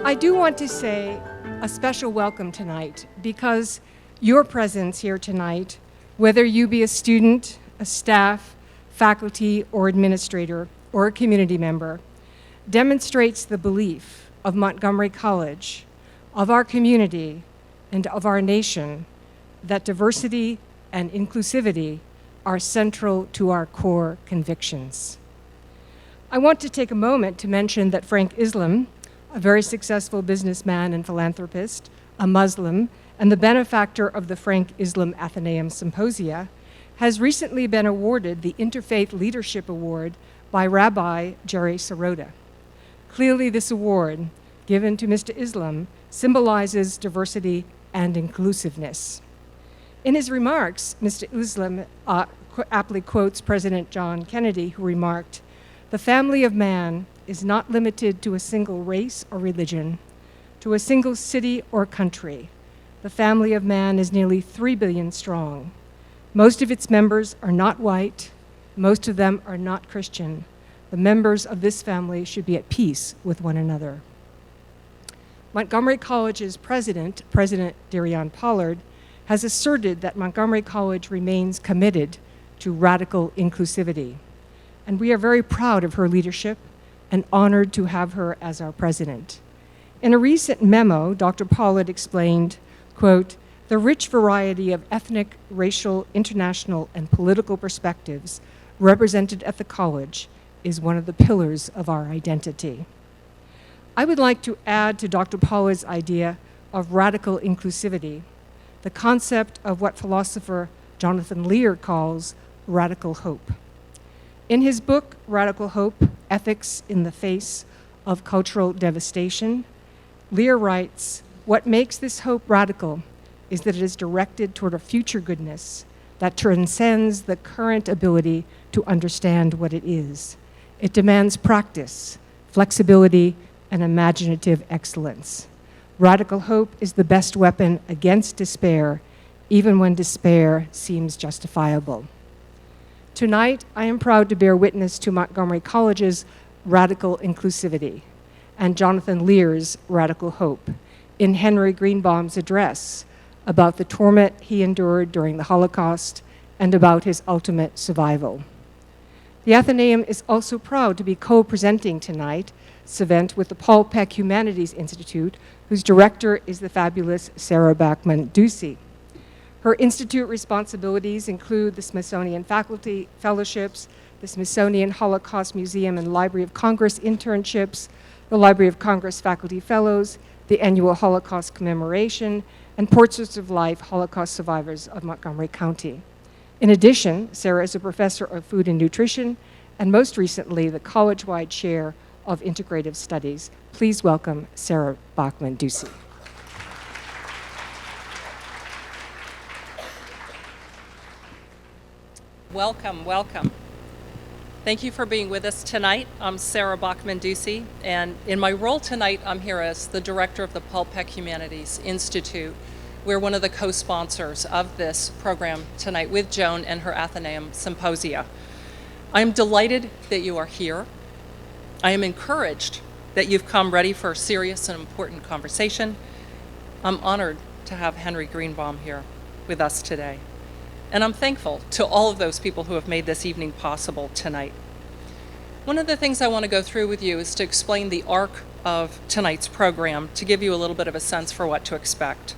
I do want to say a special welcome tonight because your presence here tonight, whether you be a student, a staff, faculty, or administrator, or a community member, demonstrates the belief of Montgomery College, of our community, and of our nation that diversity and inclusivity are central to our core convictions. I want to take a moment to mention that Frank Islan, a very successful businessman and philanthropist, a Muslim, and the benefactor of the Frank Islan Athenaeum Symposia, has recently been awarded the Interfaith Leadership Award by Rabbi Jerry Sirota. Clearly, this award, given to Mr. Islan, symbolizes diversity and inclusiveness. In his remarks, Mr. Islan aptly quotes President John Kennedy, who remarked, "The family of man is not limited to a single race or religion, to a single city or country. The family of man is nearly 3 billion strong. Most of its members are not white. Most of them are not Christian. The members of this family should be at peace with one another." Montgomery College's president, President Darian Pollard, has asserted that Montgomery College remains committed to radical inclusivity. And we are very proud of her leadership and honored to have her as our president. In a recent memo, Dr. Pollard explained, quote, "The rich variety of ethnic, racial, international, and political perspectives represented at the college is one of the pillars of our identity." I would like to add to Dr. Pollard's idea of radical inclusivity the concept of what philosopher Jonathan Lear calls radical hope. In his book, Radical Hope, Ethics in the Face of Cultural Devastation, Lear writes, "What makes this hope radical is that it is directed toward a future goodness that transcends the current ability to understand what it is. It demands practice, flexibility, and imaginative excellence. Radical hope is the best weapon against despair, even when despair seems justifiable." Tonight, I am proud to bear witness to Montgomery College's radical inclusivity and Jonathan Lear's radical hope in Henry Greenbaum's address about the torment he endured during the Holocaust and about his ultimate survival. The Athenaeum is also proud to be co-presenting tonight's event with the Paul Peck Humanities Institute, whose director is the fabulous Sarah Bachman-Ducey. Her institute responsibilities include the Smithsonian Faculty Fellowships, the Smithsonian Holocaust Museum and Library of Congress internships, the Library of Congress Faculty Fellows, the annual Holocaust commemoration, and Portraits of Life Holocaust Survivors of Montgomery County. In addition, Sarah is a professor of food and nutrition, and most recently, the college-wide chair of integrative studies. Please welcome Sarah Bachman-Ducey. Welcome, welcome. Thank you for being with us tonight. I'm Sarah Bachman-Ducey, and in my role tonight, I'm here as the director of the Paul Peck Humanities Institute. We're one of the co-sponsors of this program tonight with Joan and her Athenaeum Symposia. I'm delighted that you are here. I am encouraged that you've come ready for a serious and important conversation. I'm honored to have Henry Greenbaum here with us today. And I'm thankful to all of those people who have made this evening possible tonight. One of the things I want to go through with you is to explain the arc of tonight's program to give you a little bit of a sense for what to expect.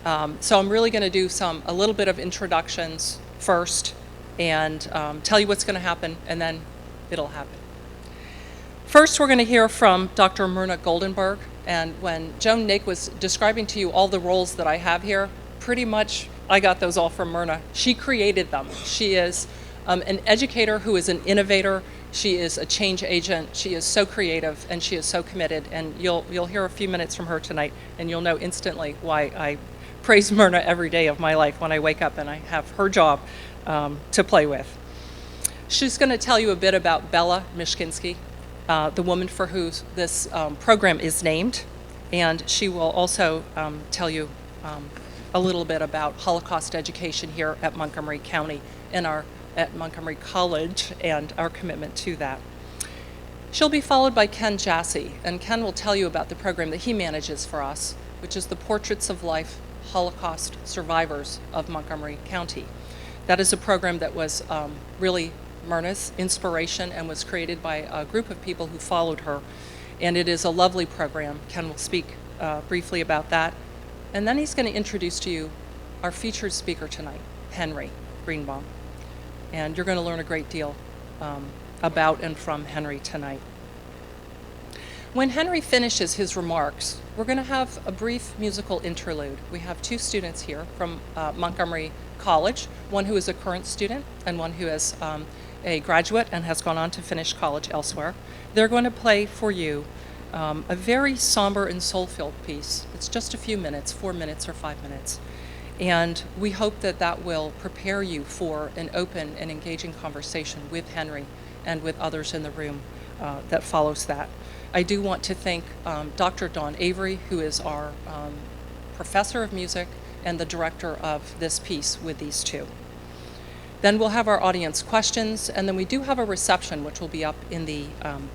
So I'm really going to do a little bit of introductions first and tell you what's going to happen, and then it'll happen. First, we're going to hear from Dr. Myrna Goldenberg. And when Joan Nick was describing to you all the roles that I have here, pretty much I got those all from Myrna. She created them. She is an educator who is an innovator. She is a change agent. She is so creative, and she is so committed. And you'll hear a few minutes from her tonight, and you'll know instantly why I praise Myrna every day of my life when I wake up and I have her job to play with. She's going to tell you a bit about Bella Mishkinsky, the woman for whom this program is named, and she will also tell you a little bit about Holocaust education here at Montgomery County and at Montgomery College and our commitment to that. She'll be followed by Ken Jassy, and Ken will tell you about the program that he manages for us, which is the Portraits of Life Holocaust Survivors of Montgomery County. That is a program that was really Myrna's inspiration and was created by a group of people who followed her, and it is a lovely program. Ken will speak briefly about that, and then he's going to introduce to you our featured speaker tonight, Henry Greenbaum, and you're going to learn a great deal about and from Henry tonight. When Henry finishes his remarks, we're going to have a brief musical interlude. We have two students here from Montgomery College, one who is a current student and one who is a graduate and has gone on to finish college elsewhere. They're going to play for you a very somber and soul-filled piece. It's just a few minutes, 4 minutes or 5 minutes. And we hope that that will prepare you for an open and engaging conversation with Henry and with others in the room that follows that. I do want to thank Dr. Dawn Avery, who is our professor of music and the director of this piece with these two. Then we'll have our audience questions, and then we do have a reception, which will be up in the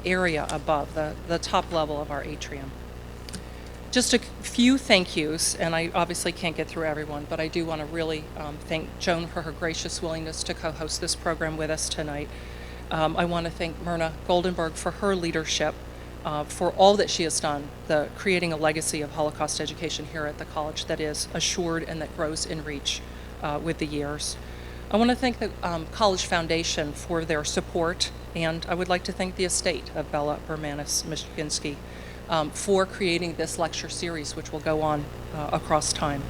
area above, the top level of our atrium. Just a few thank yous, and I obviously can't get through everyone, but I do want to really thank Joan for her gracious willingness to co-host this program with us tonight. I want to thank Myrna Goldenberg for her leadership, for all that she has done, creating a legacy of Holocaust education here at the college that is assured and that grows in reach with the years. I want to thank the College Foundation for their support, and I would like to thank the estate of Bella Bermanis-Mishkinsky for creating this lecture series, which will go on across time.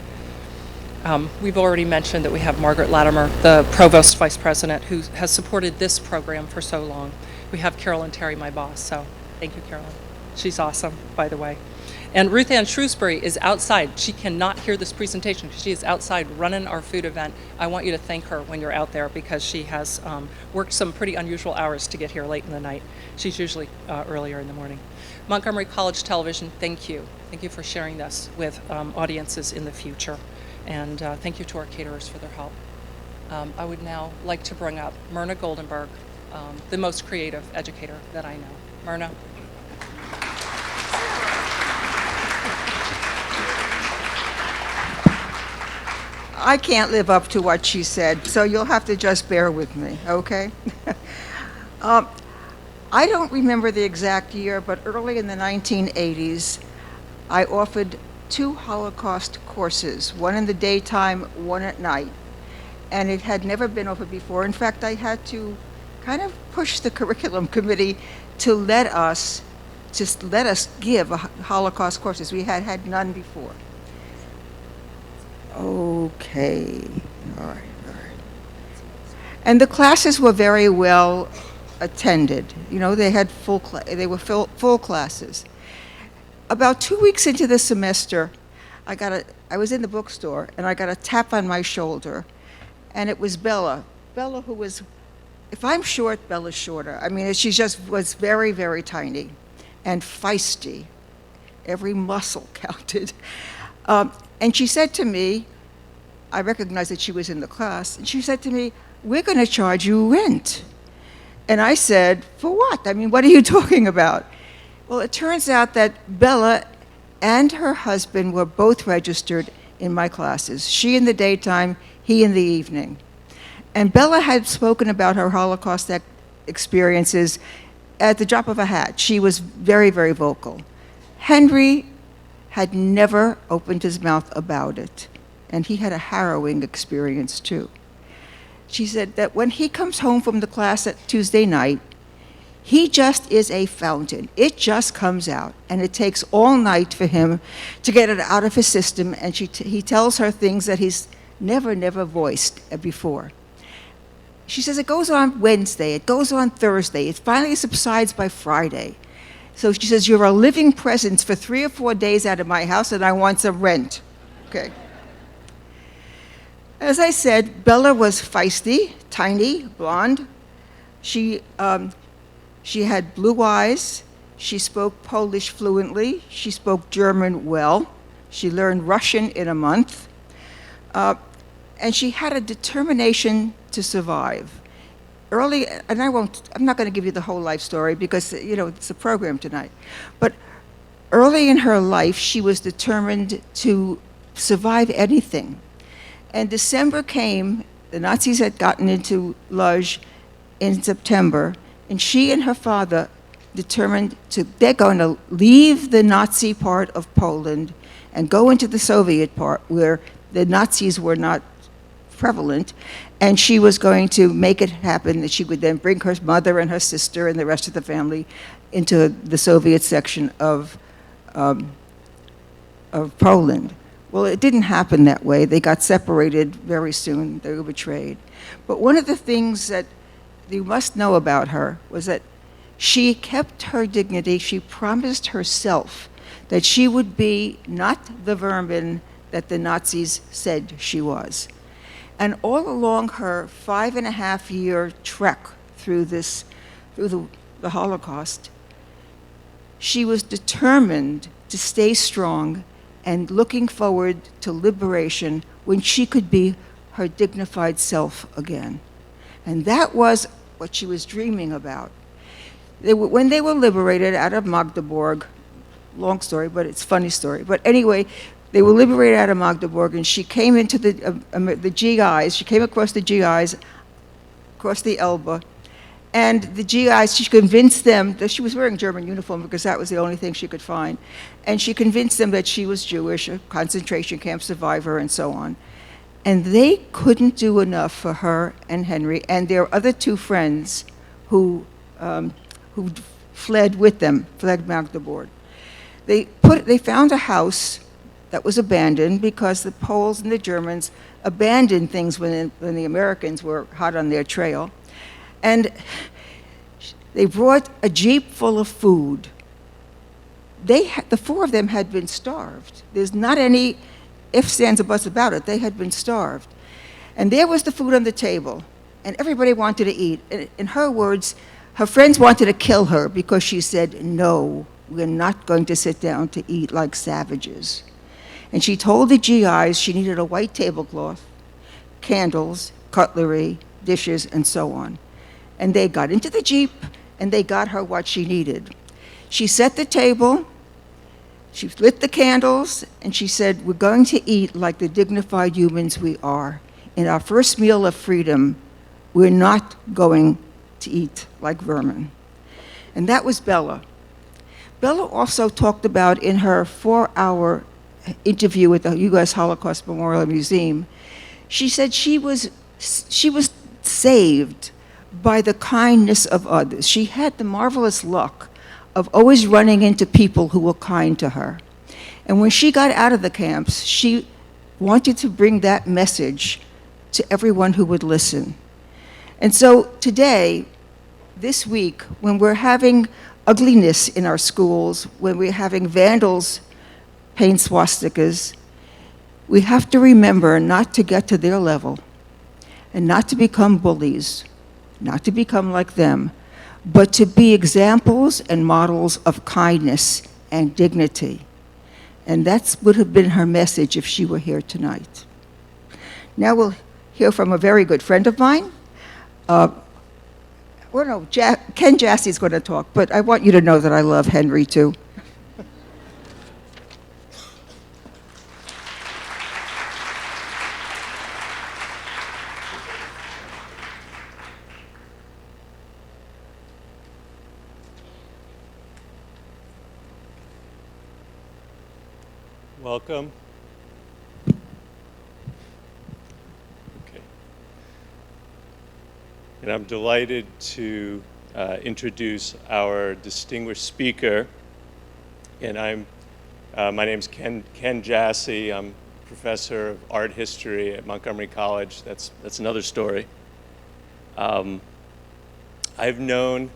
We've already mentioned that we have Margaret Latimer, the Provost Vice President, who has supported this program for so long. We have Carolyn Terry, my boss, so thank you, Carolyn. She's awesome, by the way. And Ruth Ann Shrewsbury is outside. She cannot hear this presentation because she is outside running our food event. I want you to thank her when you're out there because she has worked some pretty unusual hours to get here late in the night. She's usually earlier in the morning. Montgomery College Television, thank you. Thank you for sharing this with audiences in the future. And thank you to our caterers for their help. I would now like to bring up Myrna Goldenberg, the most creative educator that I know. Myrna. I can't live up to what she said, so you'll have to just bear with me, okay? I don't remember the exact year, but early in the 1980s, I offered 2 Holocaust courses, one in the daytime, one at night. And it had never been offered before. In fact, I had to kind of push the curriculum committee to let us give Holocaust courses. We had had none before. Okay, all right. And the classes were very well attended. You know, they had they were full classes. About 2 weeks into the semester, I was in the bookstore and I got a tap on my shoulder, and it was Bella. Bella, who was, if I'm short, Bella's shorter. I mean, she just was very, very tiny and feisty. Every muscle counted. And she said to me, I recognized that she was in the class, and she said to me, "We're going to charge you rent." And I said, "For what? I mean, what are you talking about?" Well, it turns out that Bella and her husband were both registered in my classes. She in the daytime, he in the evening. And Bella had spoken about her Holocaust experiences at the drop of a hat. She was very, very vocal. Henry had never opened his mouth about it, and he had a harrowing experience too. She said that when he comes home from the class at Tuesday night, he just is a fountain. It just comes out, and it takes all night for him to get it out of his system, and he tells her things that he's never voiced before. She says it goes on Wednesday, it goes on Thursday, it finally subsides by Friday. So she says, "You're a living presence for 3 or 4 days out of my house, and I want some rent." Okay. As I said, Bella was feisty, tiny, blonde. She, she had blue eyes. She spoke Polish fluently. She spoke German well. She learned Russian in a month. And she had a determination to survive. Early, and I'm not going to give you the whole life story because, you know, it's a program tonight. But early in her life, she was determined to survive anything. And December came, the Nazis had gotten into Lodz in September, and she and her father determined they're going to leave the Nazi part of Poland and go into the Soviet part where the Nazis were not prevalent, and she was going to make it happen that she would then bring her mother and her sister and the rest of the family into the Soviet section of Poland. Well, it didn't happen that way. They got separated very soon. They were betrayed. But one of the things that you must know about her was that she kept her dignity. She promised herself that she would be not the vermin that the Nazis said she was. And all along her 5.5-year trek through the Holocaust, she was determined to stay strong and looking forward to liberation when she could be her dignified self again. And that was what she was dreaming about. When they were liberated out of Magdeburg, long story, but it's a funny story. But anyway, they were liberated out of Magdeburg, and she came into the GIs. She came across the GIs, across the Elbe, and the GIs, she convinced them that she was wearing German uniform because that was the only thing she could find. And she convinced them that she was Jewish, a concentration camp survivor, and so on. And they couldn't do enough for her and Henry and their other two friends who fled with them, fled Magdeburg. They found a house that was abandoned because the Poles and the Germans abandoned things when the Americans were hot on their trail. And they brought a jeep full of food. The four of them had been starved. There's not any ifs, ands, or buts about it. They had been starved. And there was the food on the table, and everybody wanted to eat. In her words, her friends wanted to kill her because she said, "No, we're not going to sit down to eat like savages." And she told the GIs she needed a white tablecloth, candles, cutlery, dishes, and so on. And they got into the Jeep, and they got her what she needed. She set the table, she lit the candles, and she said, "We're going to eat like the dignified humans we are. In our first meal of freedom, we're not going to eat like vermin." And that was Bella. Bella also talked about in her 4-hour interview with the U.S. Holocaust Memorial Museum, she said she was saved by the kindness of others. She had the marvelous luck of always running into people who were kind to her. And when she got out of the camps, she wanted to bring that message to everyone who would listen. And so today, this week, when we're having ugliness in our schools, when we're having vandals paint swastikas, we have to remember not to get to their level and not to become bullies, not to become like them, but to be examples and models of kindness and dignity. And that would have been her message if she were here tonight. Now we'll hear from a very good friend of mine. Ken Jassy is going to talk, but I want you to know that I love Henry too. Welcome. Okay. And I'm delighted to introduce our distinguished speaker. And my name's Ken Jassy. I'm professor of art history at Montgomery College. That's another story. I've known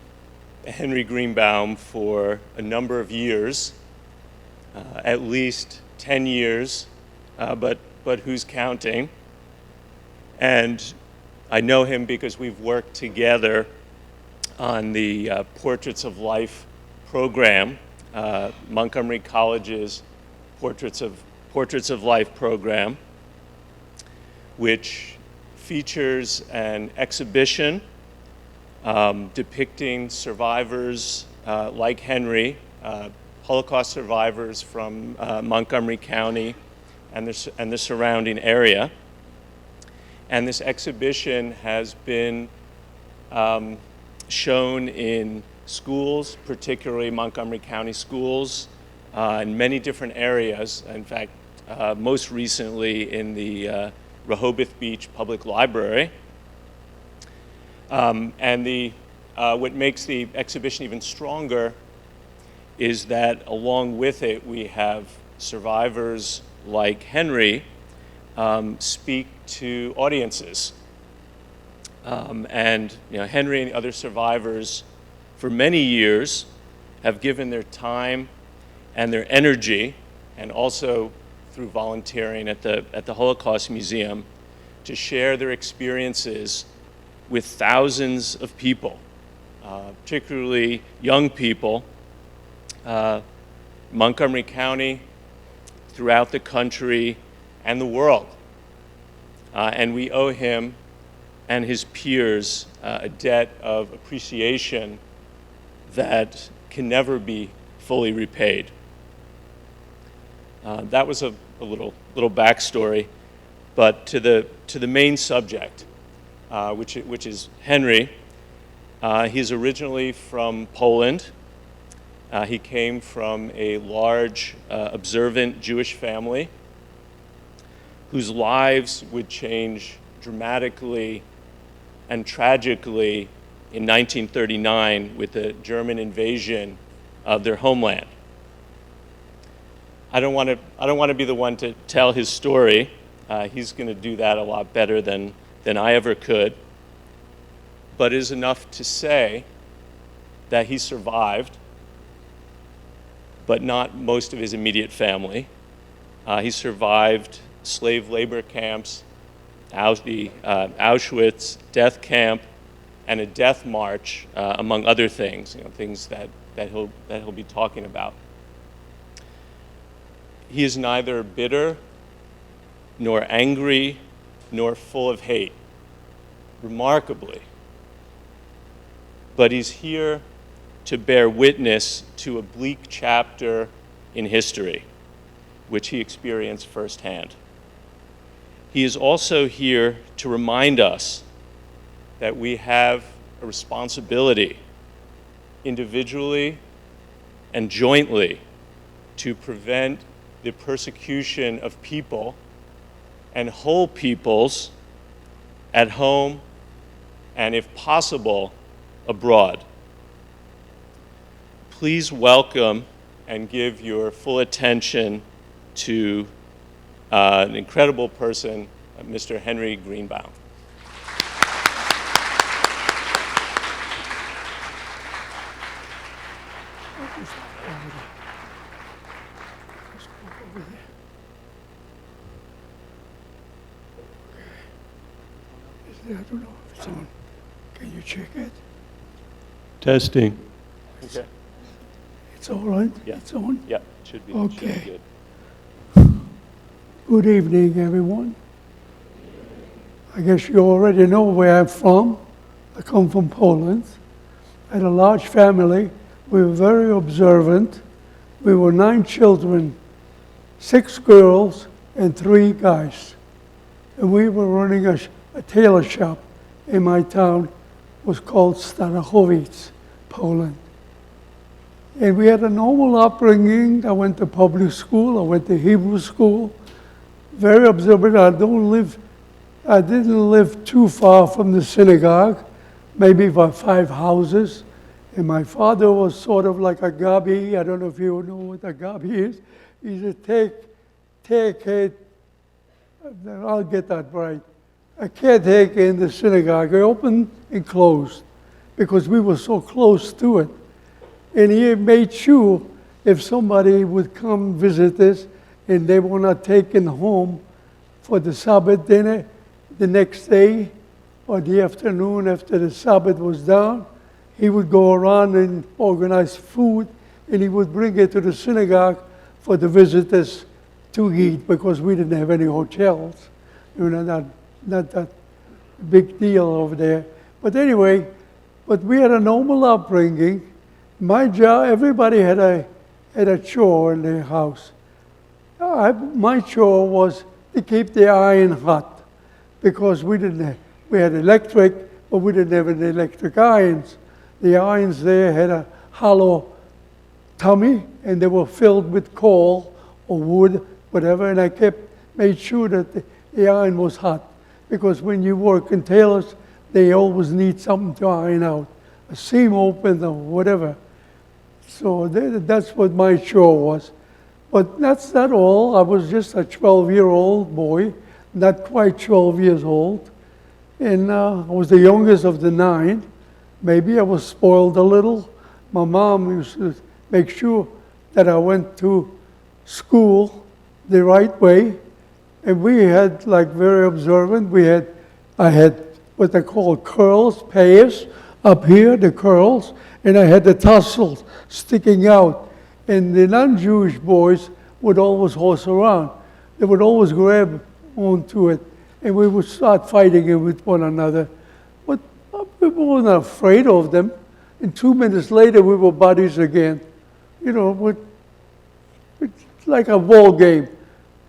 Henry Greenbaum for a number of years, at least 10 years, but who's counting? And I know him because we've worked together on the Portraits of Life program, Montgomery College's Portraits of Life program, which features an exhibition depicting survivors like Henry, Holocaust survivors from Montgomery County and the surrounding area. And this exhibition has been shown in schools, particularly Montgomery County schools, in many different areas. In fact, most recently in the Rehoboth Beach Public Library. And what makes the exhibition even stronger is that along with it, we have survivors like Henry speak to audiences. And Henry and other survivors for many years have given their time and their energy, and also through volunteering at the Holocaust Museum, to share their experiences with thousands of people, particularly young people, Montgomery County, throughout the country, and the world. And we owe him and his peers a debt of appreciation that can never be fully repaid. That was a little backstory, but to the main subject, which is Henry. He's originally from Poland. He came from a large, observant Jewish family whose lives would change dramatically and tragically in 1939 with the German invasion of their homeland. I don't want to be the one to tell his story. He's going to do that a lot better than I ever could. But it is enough to say that he survived, but not most of his immediate family. He survived slave labor camps, the Auschwitz death camp, and a death march, among other things, things that he'll be talking about. He is neither bitter, nor angry, nor full of hate, remarkably. But he's here to bear witness to a bleak chapter in history, which he experienced firsthand. He is also here to remind us that we have a responsibility, individually and jointly, to prevent the persecution of people and whole peoples at home and, if possible, abroad. Please welcome and give your full attention to an incredible person, Mr. Henry Greenbaum. I don't know if it's on. Can you check it? Testing. Okay. It's all right? Yeah. It's on? Yeah, it should be. Okay. Should be good. Good evening, everyone. I guess you already know where I'm from. I come from Poland. I had a large family. We were very observant. We were 9 children, 6 girls and 3 guys. And we were running a tailor shop in my town. It was called Starachowice, Poland. And we had a normal upbringing. I went to public school. I went to Hebrew school. Very observant. I didn't live too far from the synagogue, maybe about 5 houses. And my father was sort of like a gabi. I don't know if you know what a gabi is. He said, take it. I'll get that right. A caretaker in the synagogue. I opened and closed because we were so close to it. And he made sure if somebody would come visit us and they were not taken home for the Sabbath dinner, the next day or the afternoon after the Sabbath was done, he would go around and organize food, and he would bring it to the synagogue for the visitors to eat, because we didn't have any hotels. You know, not that big deal over there. But anyway, but we had a normal upbringing. My job, everybody had a chore in their house. My chore was to keep the iron hot, because we had electric, but we didn't have any electric irons. The irons there had a hollow tummy, and they were filled with coal or wood, whatever, and I made sure that the iron was hot, because when you work in tailors, they always need something to iron out, a seam open or whatever. So that's what my chore was. But that's not all. I was just a 12-year-old boy, not quite 12 years old, and I was the youngest of the 9. Maybe I was spoiled a little. My mom used to make sure that I went to school the right way, and we had, like, very observant. I had what they call curls, payas, up here, the curls, and I had the tassels sticking out. And the non-Jewish boys would always horse around. They would always grab onto it, and we would start fighting it with one another. But we weren't afraid of them. And 2 minutes later, we were buddies again. You know, it's like a ball game.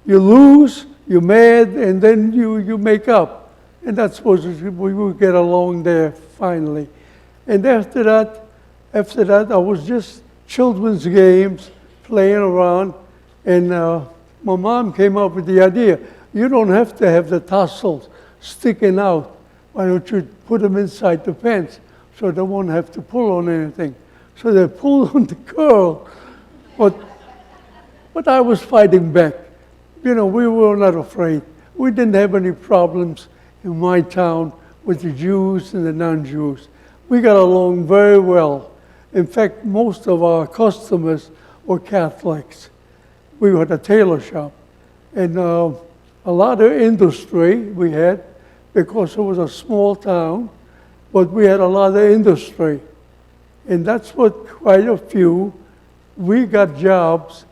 You lose, you're mad, and then you make up. And that's what we would get along there finally. And after that, I was just children's games, playing around, and my mom came up with the idea, you don't have to have the tassels sticking out. Why don't you put them inside the pants so they won't have to pull on anything? So they pulled on the curl, but I was fighting back. You know, we were not afraid. We didn't have any problems in my town with the Jews and the non-Jews. We got along very well. In fact, most of our customers were Catholics. We had a tailor shop, and a lot of industry we had, because it was a small town, but we had a lot of industry. And that's what quite a few, we got jobs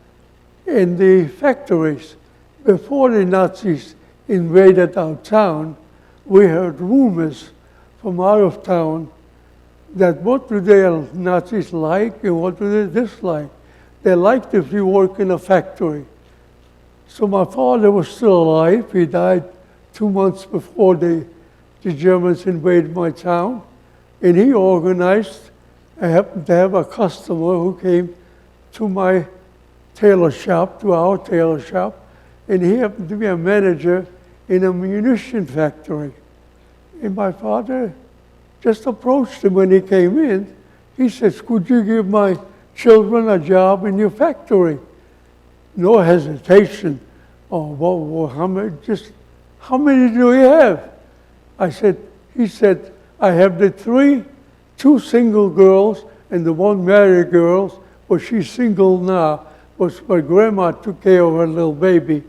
in the factories. Before the Nazis invaded our town, we heard rumors from out of town that what do the Nazis like and what do they dislike. They liked if you work in a factory. So my father was still alive. He died 2 months before the Germans invaded my town. And he organized, I happened to have a customer who came to my tailor shop, to our tailor shop, and he happened to be a manager in a munition factory. And my father just approached him when he came in. He says, could you give my children a job in your factory? No hesitation. Oh, well, how many do you have? He said, I have the 2 single girls and the 1 married girl, but she's single now. But my grandma took care of her little baby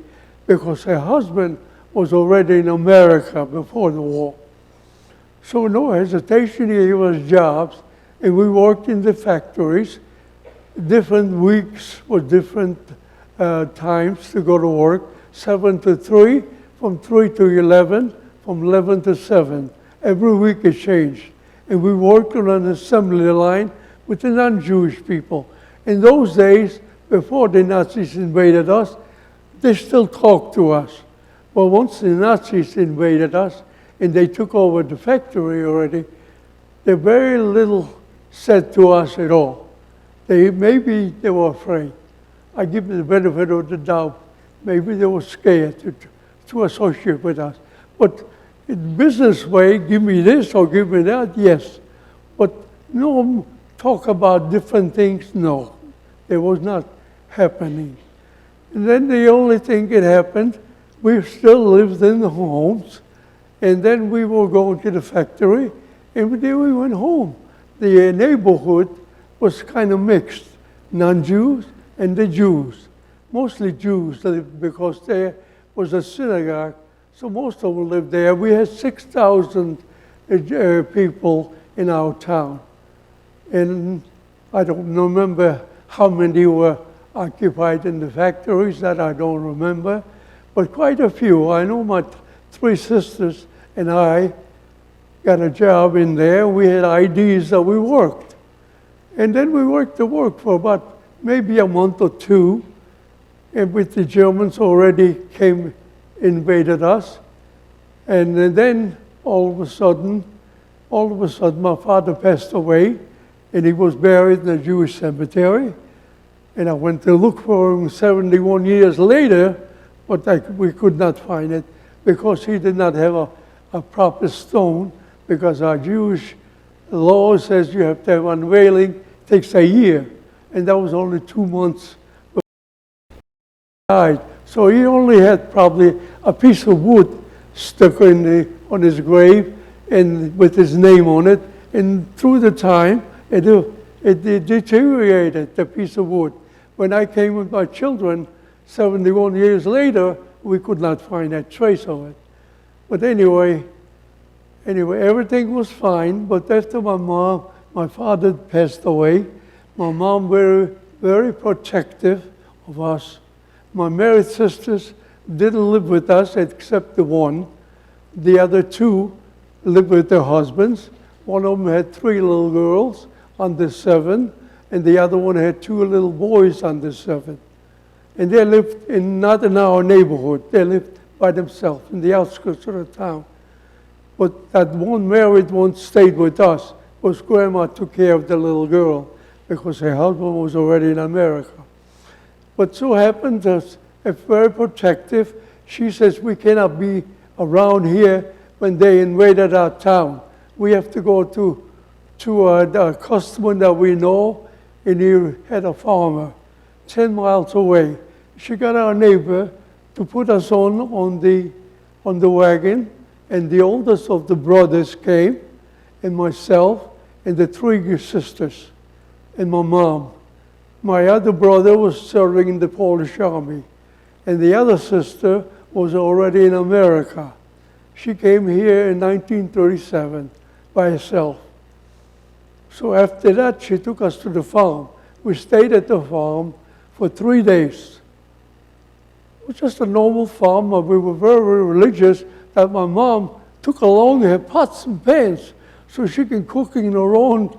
because her husband was already in America before the war. So no hesitation, he gave us jobs, and we worked in the factories. Different weeks were different times to go to work, 7 to 3, from 3 to 11, from 11 to 7. Every week it changed. And we worked on an assembly line with the non-Jewish people. In those days, before the Nazis invaded us, they still talked to us. But once the Nazis invaded us, and they took over the factory already, they very little said to us at all. Maybe they were afraid. I give them the benefit of the doubt. Maybe they were scared to associate with us. But in business way, give me this or give me that, yes. But no talk about different things, no. It was not happening. And then the only thing that happened, we still lived in the homes, and then we were going to the factory, and then we went home. The neighborhood was kind of mixed, non-Jews and the Jews. Mostly Jews, because there was a synagogue, So most of them lived there. We had 6,000 people in our town. And I don't remember how many were occupied in the factories, that I don't remember, but quite a few. I know my three sisters and I got a job in there. We had IDs that we worked. And then we worked for about maybe a month or two, and with the Germans already came, invaded us. And then all of a sudden, my father passed away, and he was buried in a Jewish cemetery. And I went to look for him 71 years later, but we could not find it because he did not have a proper stone, because our Jewish law says you have to have unveiling, takes a year. And that was only 2 months before he died. So he only had probably a piece of wood stuck on his grave and with his name on it. And through the time, it deteriorated, the piece of wood. When I came with my children 71 years later, we could not find a trace of it. But anyway, everything was fine. But after my father passed away, my mom very, very protective of us. My married sisters didn't live with us except the one. The other two lived with their husbands. One of them had 3 little girls under 7, and the other one had 2 little boys under 7. And they lived not in our neighborhood. They lived by themselves in the outskirts of the town. But that one married one stayed with us, because Grandma took care of the little girl, because her husband was already in America. But so happened that it's very protective. She says we cannot be around here when they invaded our town. We have to go to a customer that we know, and he had a farmer 10 miles away. She got our neighbor to put us on the wagon, and the oldest of the brothers came, and myself, and the 3 sisters, and my mom. My other brother was serving in the Polish army, and the other sister was already in America. She came here in 1937 by herself. So after that, she took us to the farm. We stayed at the farm for 3 days. It was just a normal farm, but we were very, very religious that my mom took along her pots and pans so she can cook in her own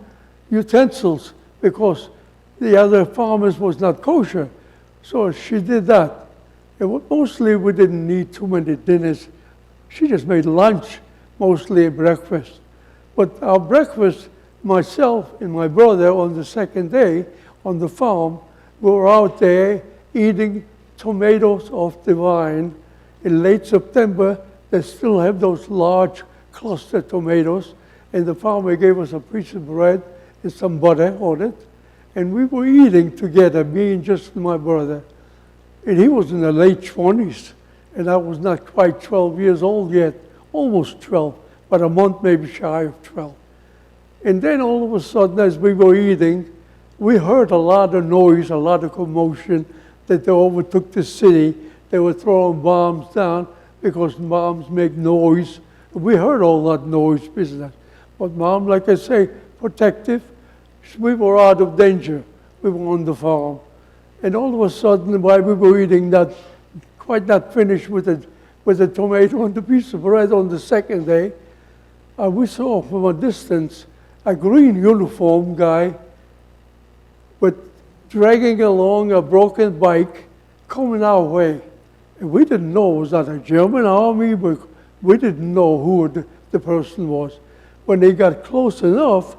utensils, because the other farmers was not kosher. So she did that. And mostly we didn't need too many dinners. She just made lunch, mostly breakfast. But our breakfast, myself and my brother, on the second day on the farm, we were out there eating tomatoes off the vine. In late September, they still have those large cluster tomatoes, and the farmer gave us a piece of bread and some butter on it. And we were eating together, me and just my brother. And he was in the late 20s, and I was not quite 12 years old yet, almost 12, but a month maybe shy of 12. And then all of a sudden, as we were eating, we heard a lot of noise, a lot of commotion, that they overtook the city. They were throwing bombs down, because bombs make noise. We heard all that noise business. But Mom, like I say, protective. We were out of danger. We were on the farm. And all of a sudden, while we were eating that, quite not finished with the tomato and the piece of bread on the second day, we saw from a distance a green uniform guy with dragging along a broken bike coming our way. And we didn't know, was that a German army? But we didn't know who the person was. When they got close enough,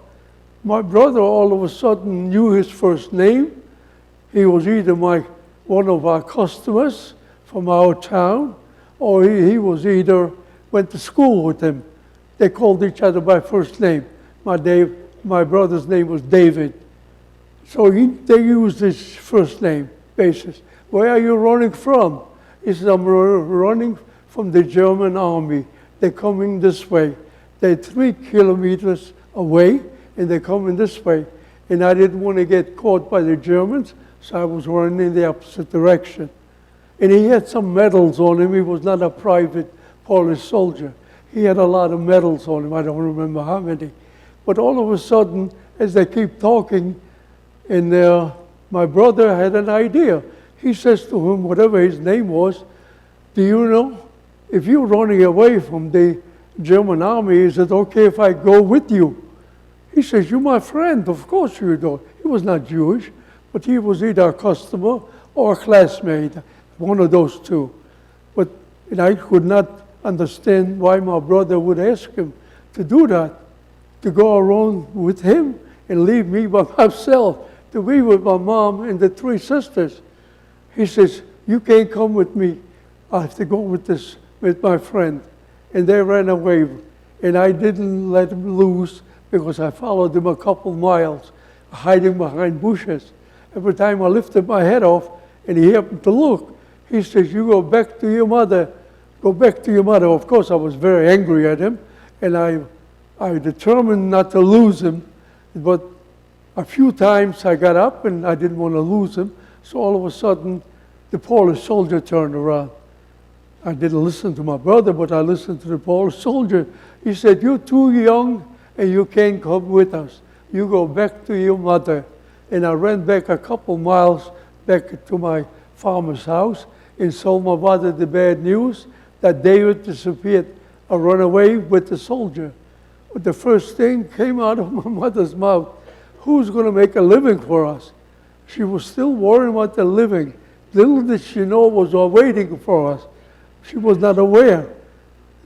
my brother all of a sudden knew his first name. He was either one of our customers from our town, or he was either went to school with him. They called each other by first name. My brother's name was David. So they used his first name basis. Where are you running from? He said, I'm running from the German army. They're coming this way. They're 3 kilometers away, and they're coming this way. And I didn't want to get caught by the Germans, so I was running in the opposite direction. And he had some medals on him. He was not a private Polish soldier. He had a lot of medals on him. I don't remember how many. But all of a sudden, as they keep talking, and my brother had an idea. He says to him, whatever his name was, do you know, if you're running away from the German army, is it okay if I go with you? He says, you're my friend, of course you do. He was not Jewish, but he was either a customer or a classmate, one of those two. And I could not understand why my brother would ask him to do that, to go around with him and leave me by myself to be with my mom and the three sisters. He says, you can't come with me. I have to go with my friend. And they ran away. And I didn't let him loose because I followed him a couple miles, hiding behind bushes. Every time I lifted my head off and he happened to look, he says, you go back to your mother. Go back to your mother. Of course, I was very angry at him. And I determined not to lose him. But a few times I got up and I didn't want to lose him. So all of a sudden, the Polish soldier turned around. I didn't listen to my brother, but I listened to the Polish soldier. He said, you're too young and you can't come with us. You go back to your mother. And I ran back a couple miles back to my farmer's house and told my mother the bad news that David disappeared, or run away with the soldier. But the first thing came out of my mother's mouth, who's going to make a living for us? She was still worrying about the living. Little did she know was waiting for us. She was not aware.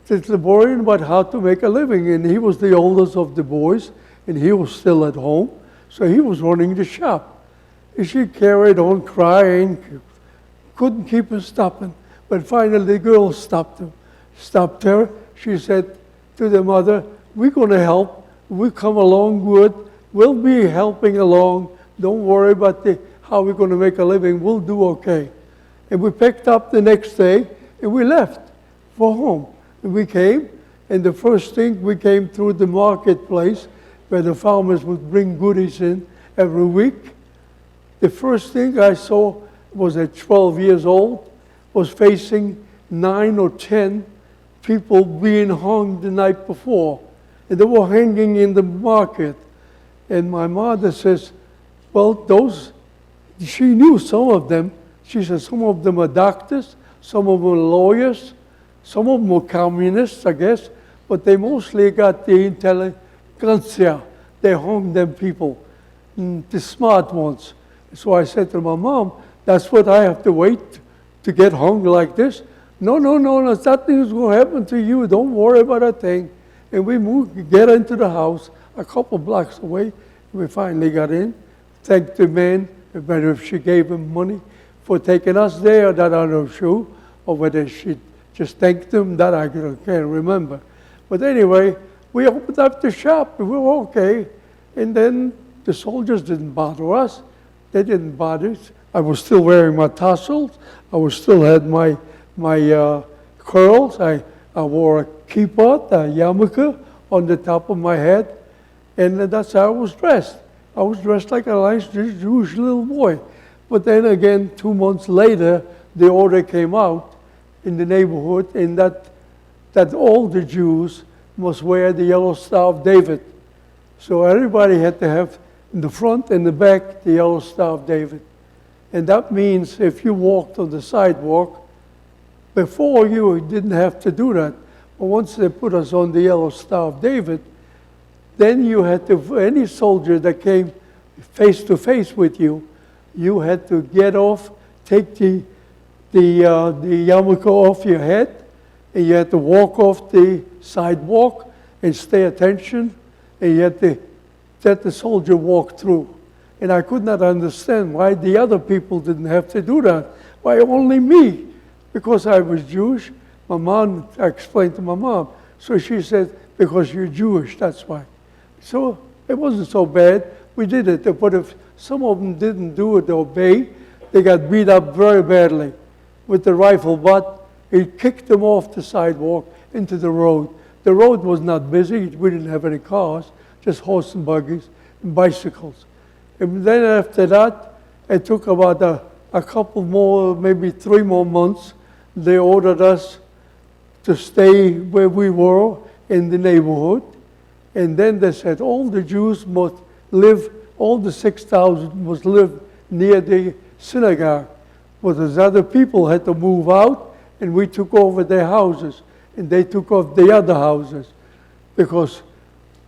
It's worrying about how to make a living. And he was the oldest of the boys, and he was still at home. So he was running the shop. And she carried on crying, couldn't keep her stopping. But finally the girl stopped her. She said to the mother, we're going to help. We come along good. We'll be helping along. Don't worry about how we're going to make a living. We'll do okay. And we picked up the next day and we left for home. And we came, and the first thing, we came through the marketplace where the farmers would bring goodies in every week. The first thing I saw was at 12 years old, was facing 9 or 10 people being hung the night before. And they were hanging in the market. And my mother says, well, she knew some of them. She said some of them are doctors, some of them are lawyers, some of them were communists, I guess, but they mostly got the intelligentsia. They hung them people, the smart ones. So I said to my mom, that's what I have to wait to get hung like this? No, nothing's going to happen to you. Don't worry about a thing. And we get into the house a couple blocks away. We finally got in, thanked the man, whether if she gave him money for taking us there, that I'm not sure, or whether she just thanked him, that I can't remember. But anyway, we opened up the shop, and we were okay. And then the soldiers didn't bother us. They didn't bother us. I was still wearing my tassels. I still had my curls. I wore a kippah, a yarmulke on the top of my head. And that's how I was dressed. I was dressed like a nice Jewish little boy. But then again, 2 months later, the order came out in the neighborhood and that all the Jews must wear the yellow Star of David. So everybody had to have in the front and the back the yellow Star of David. And that means if you walked on the sidewalk, before you didn't have to do that. But once they put us on the yellow Star of David, then you had to, any soldier that came face to face with you, you had to get off, take the yarmulke off your head, and you had to walk off the sidewalk and stay attention, and you had to let the soldier walk through. And I could not understand why the other people didn't have to do that. Why only me? Because I was Jewish. I explained to my mom. So she said, because you're Jewish, that's why. So it wasn't so bad. We did it. But if some of them didn't do it, obey, they got beat up very badly with the rifle butt. It kicked them off the sidewalk into the road. The road was not busy. We didn't have any cars, just horse and buggies and bicycles. And then after that, it took about a couple more, maybe 3 more months. They ordered us to stay where we were in the neighborhood. And then they said all the Jews must live, all the 6,000 must live near the synagogue. But those other people had to move out, and we took over their houses, and they took off the other houses because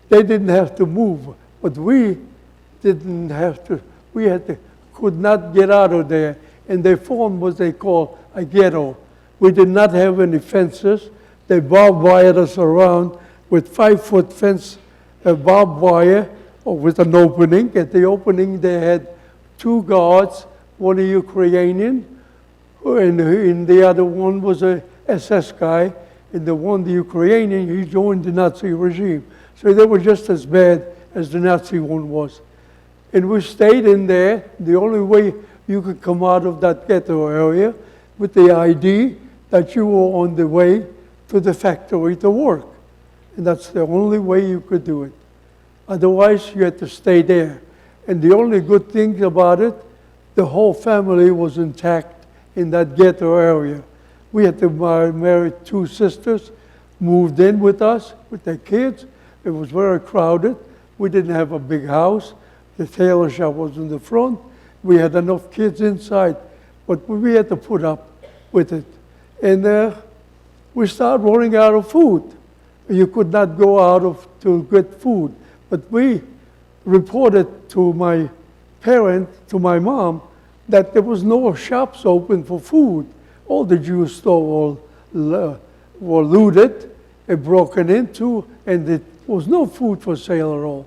they didn't have to move. But we didn't have to, could not get out of there. And they formed what they call a ghetto. We did not have any fences. They barbed wired us around with 5-foot fence, barbed wire, or with an opening. At the opening, they had 2 guards, one a Ukrainian, and the other one was a SS guy, and the Ukrainian, he joined the Nazi regime. So they were just as bad as the Nazi one was. And we stayed in there. The only way you could come out of that ghetto area with the ID that you were on the way to the factory to work. And that's the only way you could do it. Otherwise, you had to stay there. And the only good thing about it, the whole family was intact in that ghetto area. We had to marry 2 sisters, moved in with us, with their kids. It was very crowded. We didn't have a big house. The tailor shop was in the front. We had enough kids inside, but we had to put up with it. And we started running out of food. You could not go out to get food. But we reported to my parent, to my mom, that there was no shops open for food. All the Jewish stores were looted and broken into, and there was no food for sale at all.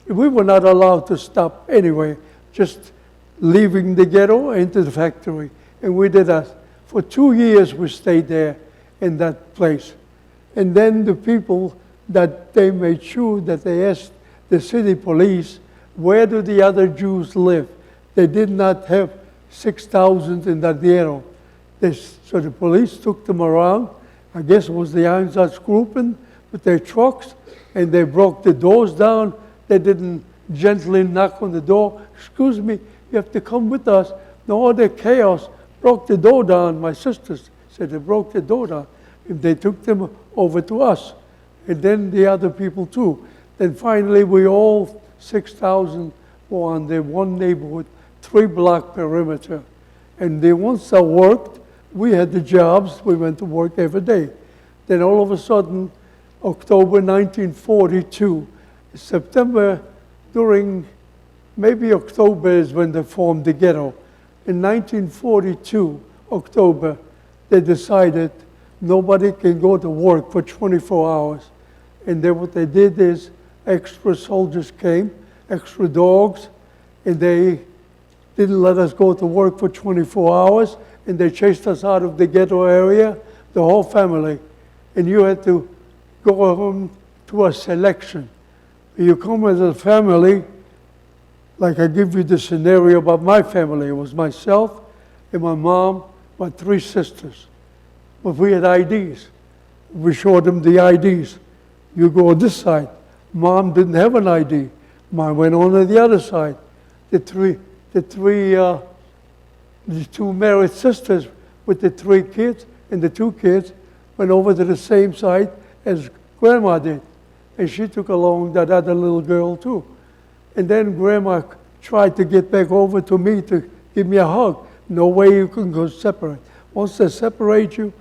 We were not allowed to stop anyway, just leaving the ghetto into the factory. And we did that. For 2 years we stayed there in that place. And then the people that they made sure that they asked the city police, where do the other Jews live? They did not have 6,000 in that ghetto. So the police took them around. I guess it was the Einsatzgruppen with their trucks, and they broke the doors down. They didn't gently knock on the door. Excuse me, you have to come with us. No, the chaos broke the door down. My sisters said they broke the door down. And they took them over to us, and then the other people too. Then finally, we all 6,000 were on the one neighborhood, 3-block perimeter. And then once I worked, we had the jobs. We went to work every day. Then all of a sudden, October 1942, September, maybe October is when they formed the ghetto. In 1942, October, they decided nobody can go to work for 24 hours. And then what they did is extra soldiers came, extra dogs, and they didn't let us go to work for 24 hours, and they chased us out of the ghetto area, the whole family. And you had to go home to a selection. You come as a family, like I give you the scenario about my family. It was myself and my mom, my 3 sisters. But we had IDs. We showed them the IDs. You go on this side. Mom didn't have an ID. Mom went on to the other side. The 2 married sisters with the 3 kids and the 2 kids went over to the same side as Grandma did. And she took along that other little girl too. And then Grandma tried to get back over to me to give me a hug. No way you can go separate. Once they separate you,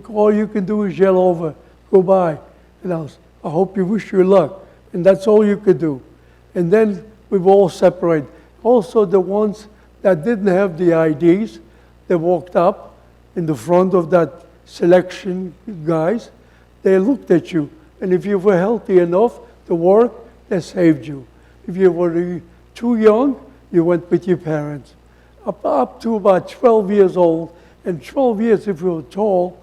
all you can do is yell over, goodbye. And I hope you wish you luck. And that's all you could do. And then we've all separated. Also the ones that didn't have the IDs, they walked up in the front of that selection guys. They looked at you. And if you were healthy enough to work, they saved you. If you were too young, you went with your parents. Up to about 12 years old, and 12 years if you were tall,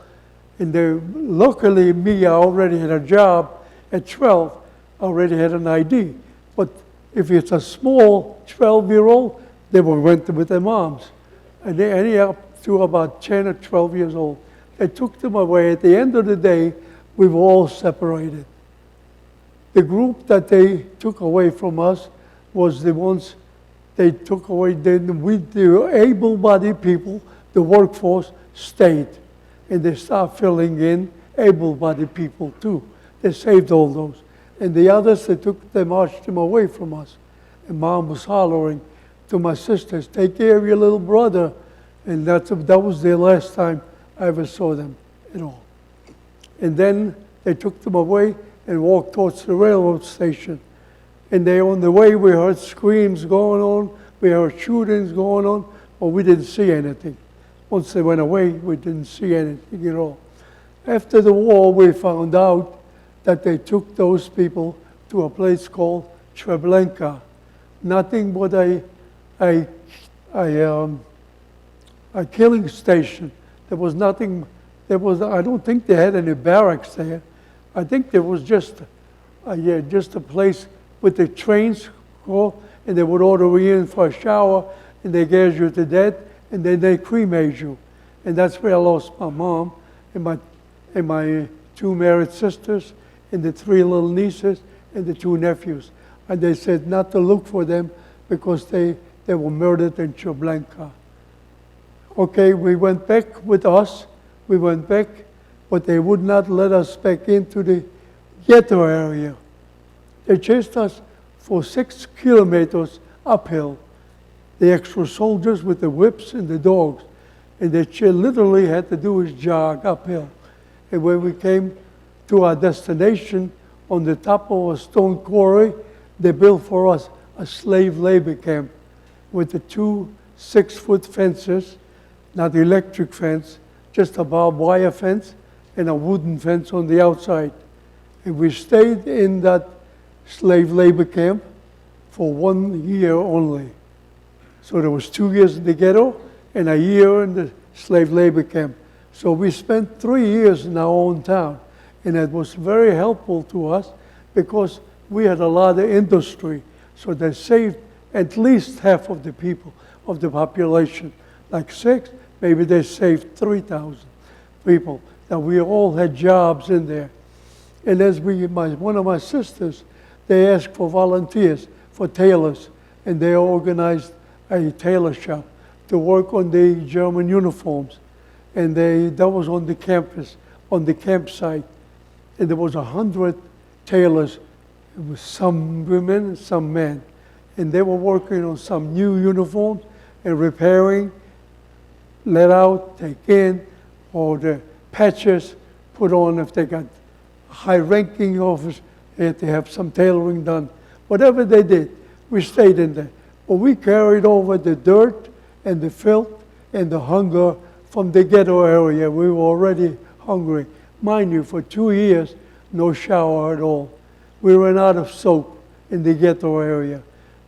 and luckily me, I already had a job. At 12, I already had an ID. But if it's a small 12-year-old, they went with their moms. And they ended up to about 10 or 12 years old. They took them away. At the end of the day, we were all separated. The group that they took away from us was the ones they took away. Then the able-bodied people, the workforce, stayed. And they started filling in able-bodied people too. They saved all those. And the others, they marched them away from us. And Mom was hollering to my sisters, take care of your little brother. And that was the last time I ever saw them at all. And then they took them away and walked towards the railroad station. And on the way, we heard screams going on, we heard shootings going on, but we didn't see anything. Once they went away, we didn't see anything at all. After the war, we found out that they took those people to a place called Treblinka. Nothing but a killing station. There was nothing, I don't think they had any barracks there. I think there was just a place with the trains go, and they would order you in for a shower, and they gas you to death, and then they cremate you. And that's where I lost my mom and my two married sisters, and the three little nieces, and the two nephews. And they said not to look for them because they were murdered in Treblinka. Okay, we went back with us. We went back, but they would not let us back into the ghetto area. They chased us for 6 kilometers uphill. The extra soldiers with the whips and the dogs. And they literally had to do is jog uphill. And when we came to our destination, on the top of a stone quarry, they built for us a slave labor camp with the 2 6-foot fences, not electric fence, just a barbed wire fence and a wooden fence on the outside. And we stayed in that slave labor camp for 1 year only. So there was 2 years in the ghetto and a year in the slave labor camp. So we spent 3 years in our own town. And it was very helpful to us because we had a lot of industry. So they saved at least half of the people, of the population. Like 6, maybe they saved 3,000 people. Now we all had jobs in there. And as one of my sisters, they asked for volunteers, for tailors. And they organized a tailor shop to work on the German uniforms. And that was on the campus, on the campsite. And there was 100 tailors. It was some women and some men. And they were working on some new uniforms and repairing, let out, take in, or the patches put on if they got high-ranking officers, they had to have some tailoring done. Whatever they did, we stayed in there. But we carried over the dirt and the filth and the hunger from the ghetto area. We were already hungry. Mind you, for 2 years, no shower at all. We ran out of soap in the ghetto area.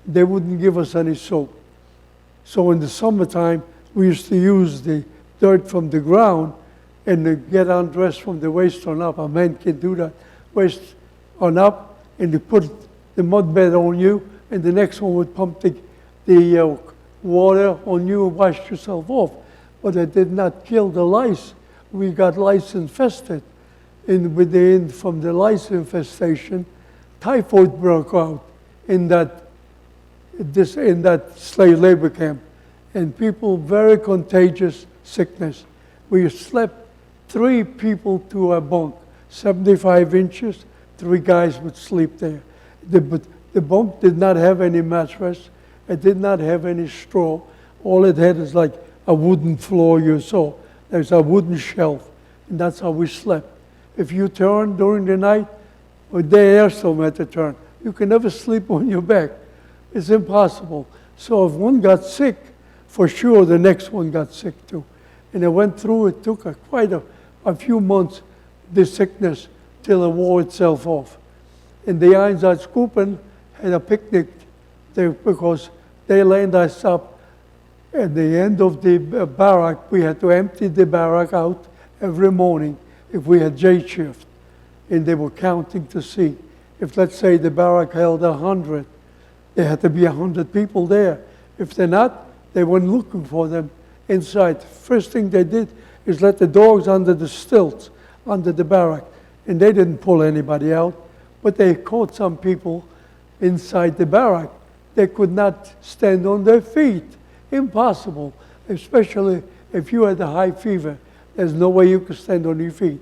They wouldn't give us any soap. So in the summertime, we used to use the dirt from the ground and to get undressed from the waist on up. A man can do that, waist on up, and they put the mud bed on you, and the next one would pump the water on you and wash yourself off. But it did not kill the lice. We got lice infested. And from the lice infestation, typhoid broke out in that slave labor camp. And people, very contagious sickness. We slept 3 people to a bunk, 75 inches, 3 guys would sleep there. The bunk did not have any mattress. It did not have any straw. All it had is like a wooden floor you saw. There's a wooden shelf, and that's how we slept. If you turn during the night, or the air storm had to turn, you can never sleep on your back. It's impossible. So if one got sick, for sure the next one got sick too. And it took quite a few months, the sickness, till it wore itself off. And the Einsatzgruppen had a picnic there because they lined us up at the end of the barrack. We had to empty the barrack out every morning if we had J shift. And they were counting to see. If, let's say, the barrack held 100, there had to be 100 people there. If they're not, they weren't looking for them inside. First thing they did is let the dogs under the stilts, under the barrack. And they didn't pull anybody out, but they caught some people inside the barrack. They could not stand on their feet. Impossible, especially if you had a high fever. There's no way you could stand on your feet.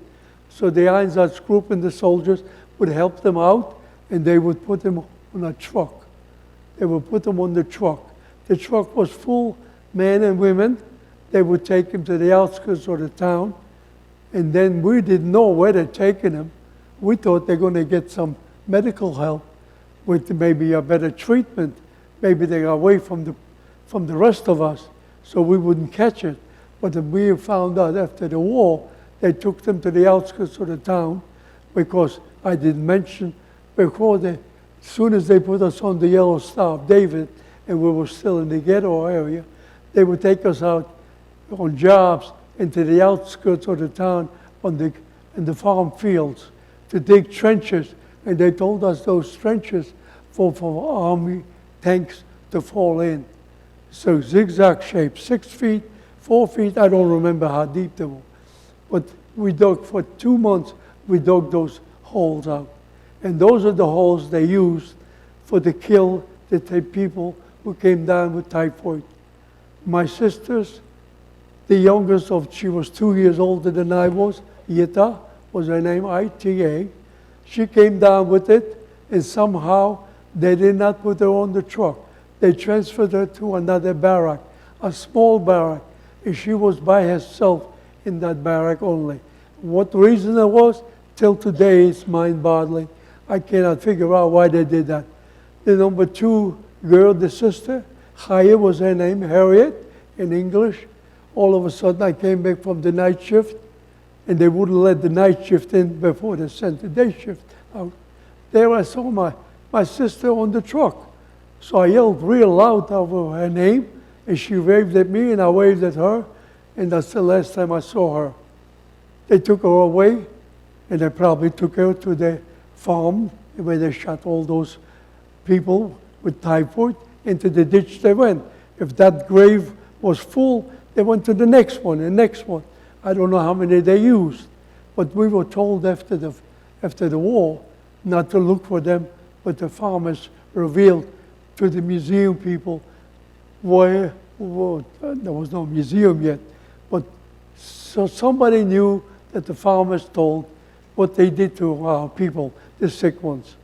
So the Einsatzgruppe and the soldiers would help them out, and they would put them on a truck. They would put them on the truck. The truck was full, men and women. They would take them to the outskirts of the town, and then we didn't know where they're taking them. We thought they're going to get some medical help with maybe a better treatment. Maybe they got away from the rest of us, so we wouldn't catch it. But we found out after the war, they took them to the outskirts of the town, because I didn't mention, as soon as they put us on the Yellow Star of David, and we were still in the ghetto area, they would take us out on jobs into the outskirts of the town in the farm fields to dig trenches. And they told us those trenches for army tanks to fall in. So zigzag shape, 6 feet, 4 feet, I don't remember how deep they were. But we dug for 2 months, we dug those holes out. And those are the holes they used to kill the people who came down with typhoid. My sisters, the youngest she was 2 years older than I was, Yita was her name, I-T-A. She came down with it, and somehow they did not put her on the truck. They transferred her to another barrack, a small barrack, and she was by herself in that barrack only. What reason it was, till today, it's mind-boggling. I cannot figure out why they did that. The number 2 girl, the sister, Chaya was her name, Harriet, in English. All of a sudden, I came back from the night shift, and they wouldn't let the night shift in before they sent the day shift out. There I saw my sister on the truck. So I yelled real loud over her name, and she waved at me, and I waved at her, and that's the last time I saw her. They took her away, and they probably took her to the farm where they shot all those people with typhoid. Into the ditch they went. If that grave was full, they went to the next one, the next one. I don't know how many they used, but we were told after the war not to look for them, but the farmers revealed to the museum people there was no museum yet, but so somebody knew that the farmers told what they did to our people, the sick ones.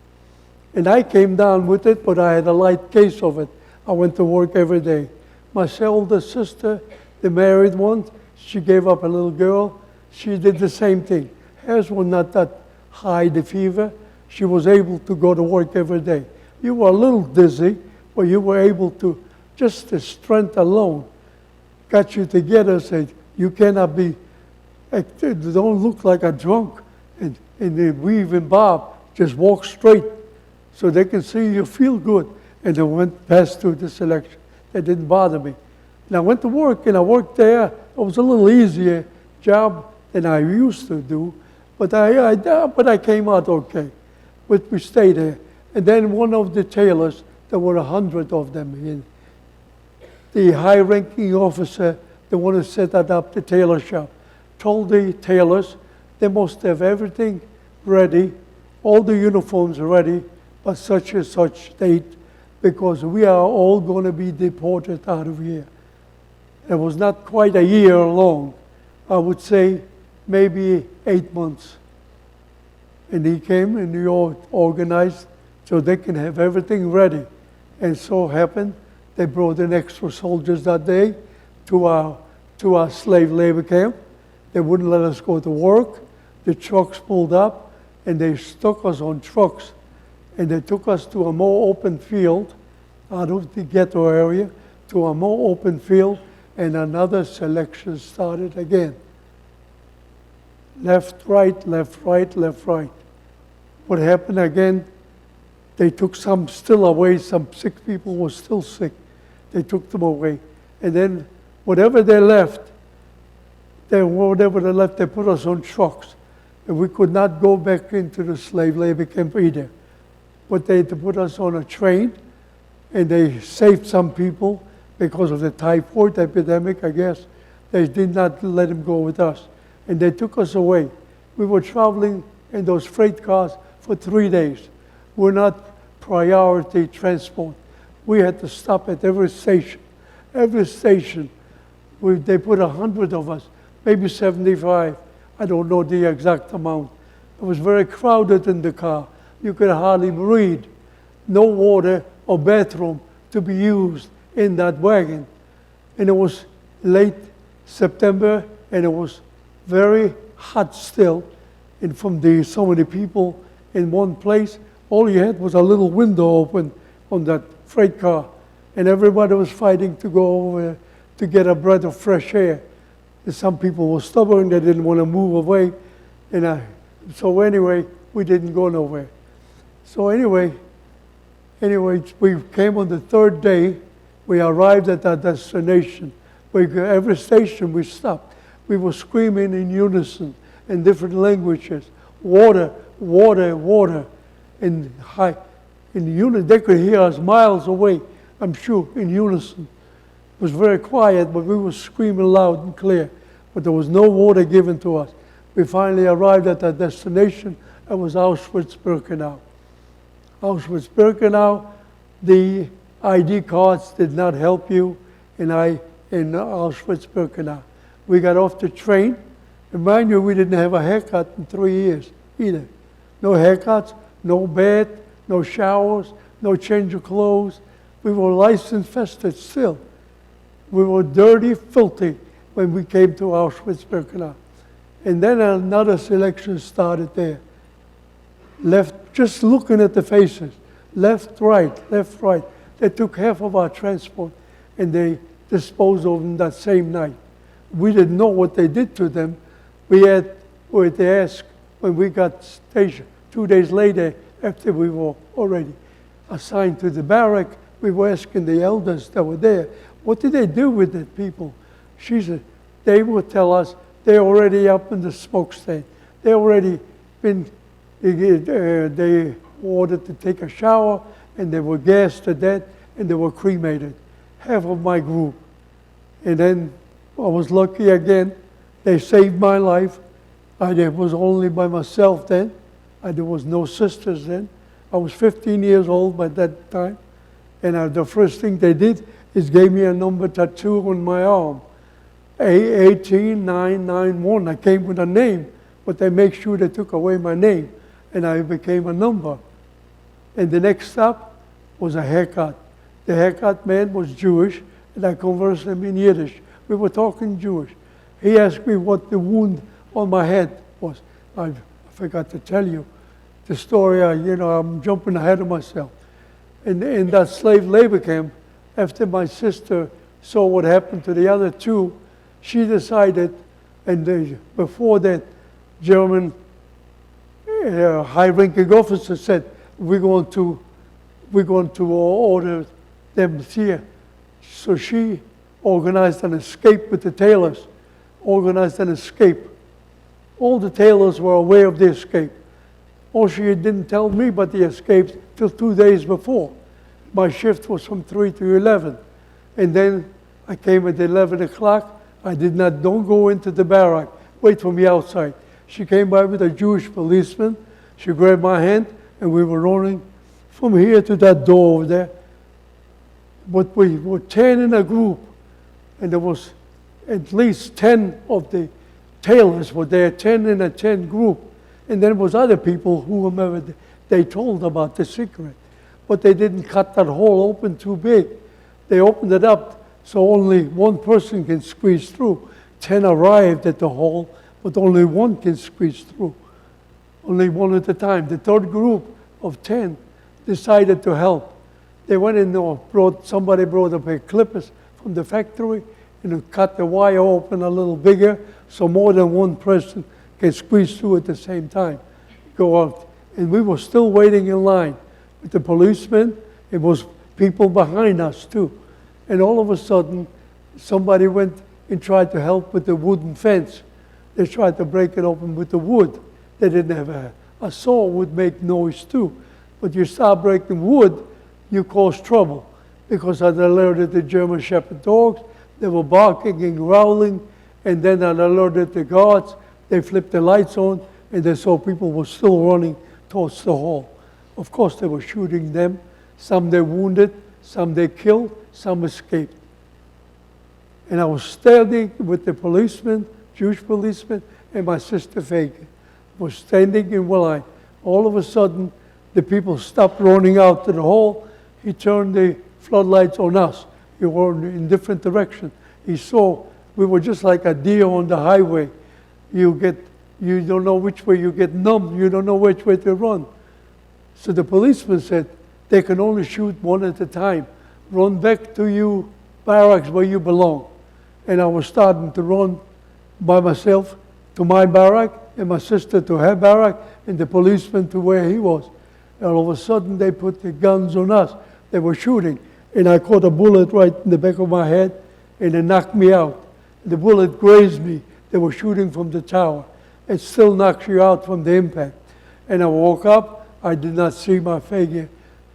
And I came down with it, but I had a light case of it. I went to work every day. My older sister, the married one, she gave up a little girl. She did the same thing. Hers was not that high, the fever. She was able to go to work every day. You were a little dizzy, but you were able to, just the strength alone got you together, said, you cannot be, don't look like a drunk. And we even Bob just walk straight so they can see you feel good. And they went past through the selection. That didn't bother me. And I went to work, and I worked there. It was a little easier job than I used to do, but I came out okay. But we stayed there. And then one of the tailors, there were 100 of them in. The high-ranking officer, the one who set up the tailor shop, told the tailors they must have everything ready, all the uniforms ready, by such and such date, because we are all going to be deported out of here. It was not quite a year long. I would say maybe 8 months. And he came and we all organized so they can have everything ready. And so happened, they brought in extra soldiers that day to our slave labor camp. They wouldn't let us go to work. The trucks pulled up, and they stuck us on trucks. And they took us to a more open field, out of the ghetto area, to a more open field, and another selection started again. Left, right, left, right, left, right. What happened again, they took some still away, some sick people were still sick. They took them away. And then whatever they left, they put us on trucks. And we could not go back into the slave labor camp either. But they had to put us on a train, and they saved some people because of the typhoid epidemic, I guess. They did not let them go with us. And they took us away. We were traveling in those freight cars for 3 days. We're not priority transport. We had to stop at every station. Every station, they put 100 of us, maybe 75, I don't know the exact amount. It was very crowded in the car. You could hardly breathe. No water or bathroom to be used in that wagon. And it was late September, and it was very hot still. And from so many people in one place, all you had was a little window open on that freight car. And everybody was fighting to go over to get a breath of fresh air. And some people were stubborn, they didn't want to move away. So anyway, we didn't go nowhere. So anyway, we came on the third day. We arrived at our destination. Every station we stopped, we were screaming in unison in different languages, water, water, water. In unison, they could hear us miles away, I'm sure, in unison. It was very quiet, but we were screaming loud and clear. But there was no water given to us. We finally arrived at our destination. It was Auschwitz-Birkenau. Auschwitz-Birkenau, the ID cards did not help you in Auschwitz-Birkenau. We got off the train. And mind you, we didn't have a haircut in 3 years either. No haircuts, no bed, no showers, no change of clothes. We were lice-infested still. We were dirty, filthy when we came to Auschwitz-Birkenau. And then another selection started there. Left, just looking at the faces. Left, right, left, right. They took half of our transport and they disposed of them that same night. We didn't know what they did to them. We asked when we got stationed 2 days later, after we were already assigned to the barrack, we were asking the elders that were there, what did they do with the people? She said, they would tell us they're already up in the smokestack. They already been, they ordered to take a shower, and they were gassed to death, and they were cremated. Half of my group. And then I was lucky again. They saved my life. I was only by myself then. There was no sisters then. I was 15 years old by that time. And the first thing they did is gave me a number tattoo on my arm. 18991. I came with a name, but they make sure they took away my name, and I became a number. And the next stop was a haircut. The haircut man was Jewish, and I conversed him in Yiddish. We were talking Jewish. He asked me what the wound on my head was. I forgot to tell you the story. I'm jumping ahead of myself. In that slave labor camp, after my sister saw what happened to the other two, she decided, and before that, German high-ranking officer said, we're going to order them here. So she organized an escape with the tailors, organized an escape. All the tailors were aware of the escape. All she didn't tell me about the escape till 2 days before. My shift was from 3 to 11. And then I came at 11 o'clock. Don't go into the barrack. Wait for me outside. She came by with a Jewish policeman. She grabbed my hand, and we were running from here to that door over there. But we were 10 in a group, and there was at least 10 of the tailors were there, 10 in a 10 group. And then there was other people whomever they told about the secret. But they didn't cut that hole open too big. They opened it up so only one person can squeeze through. 10 arrived at the hole, but only one can squeeze through. Only one at a time. The third group of 10 decided to help. They went in there, somebody brought up a clippers from the factory and cut the wire open a little bigger so more than one person can squeeze through at the same time, go out. And we were still waiting in line with the policemen. It was people behind us too. And all of a sudden, somebody went and tried to help with the wooden fence. They tried to break it open with the wood. They didn't have a saw would make noise too. But you start breaking wood, you cause trouble. Because I alerted the German Shepherd dogs. They were barking and growling. And then I alerted the guards. They flipped the lights on, and they saw people were still running towards the hall. Of course, they were shooting them. Some they wounded, some they killed, some escaped. And I was standing with the policeman, Jewish policeman, and my sister Fagan was standing in line. All of a sudden, the people stopped running out to the hall. He turned the floodlights on us. We were in different directions. He saw we were just like a deer on the highway. You don't know which way, you get numb, you don't know which way to run. So the policeman said, they can only shoot one at a time. Run back to your barracks where you belong. And I was starting to run by myself to my barrack, and my sister to her barrack, and the policeman to where he was. And all of a sudden, they put the guns on us. They were shooting, and I caught a bullet right in the back of my head, and it knocked me out. The bullet grazed me. They were shooting from the tower. It still knocks you out from the impact. And I woke up. I did not see my Fagan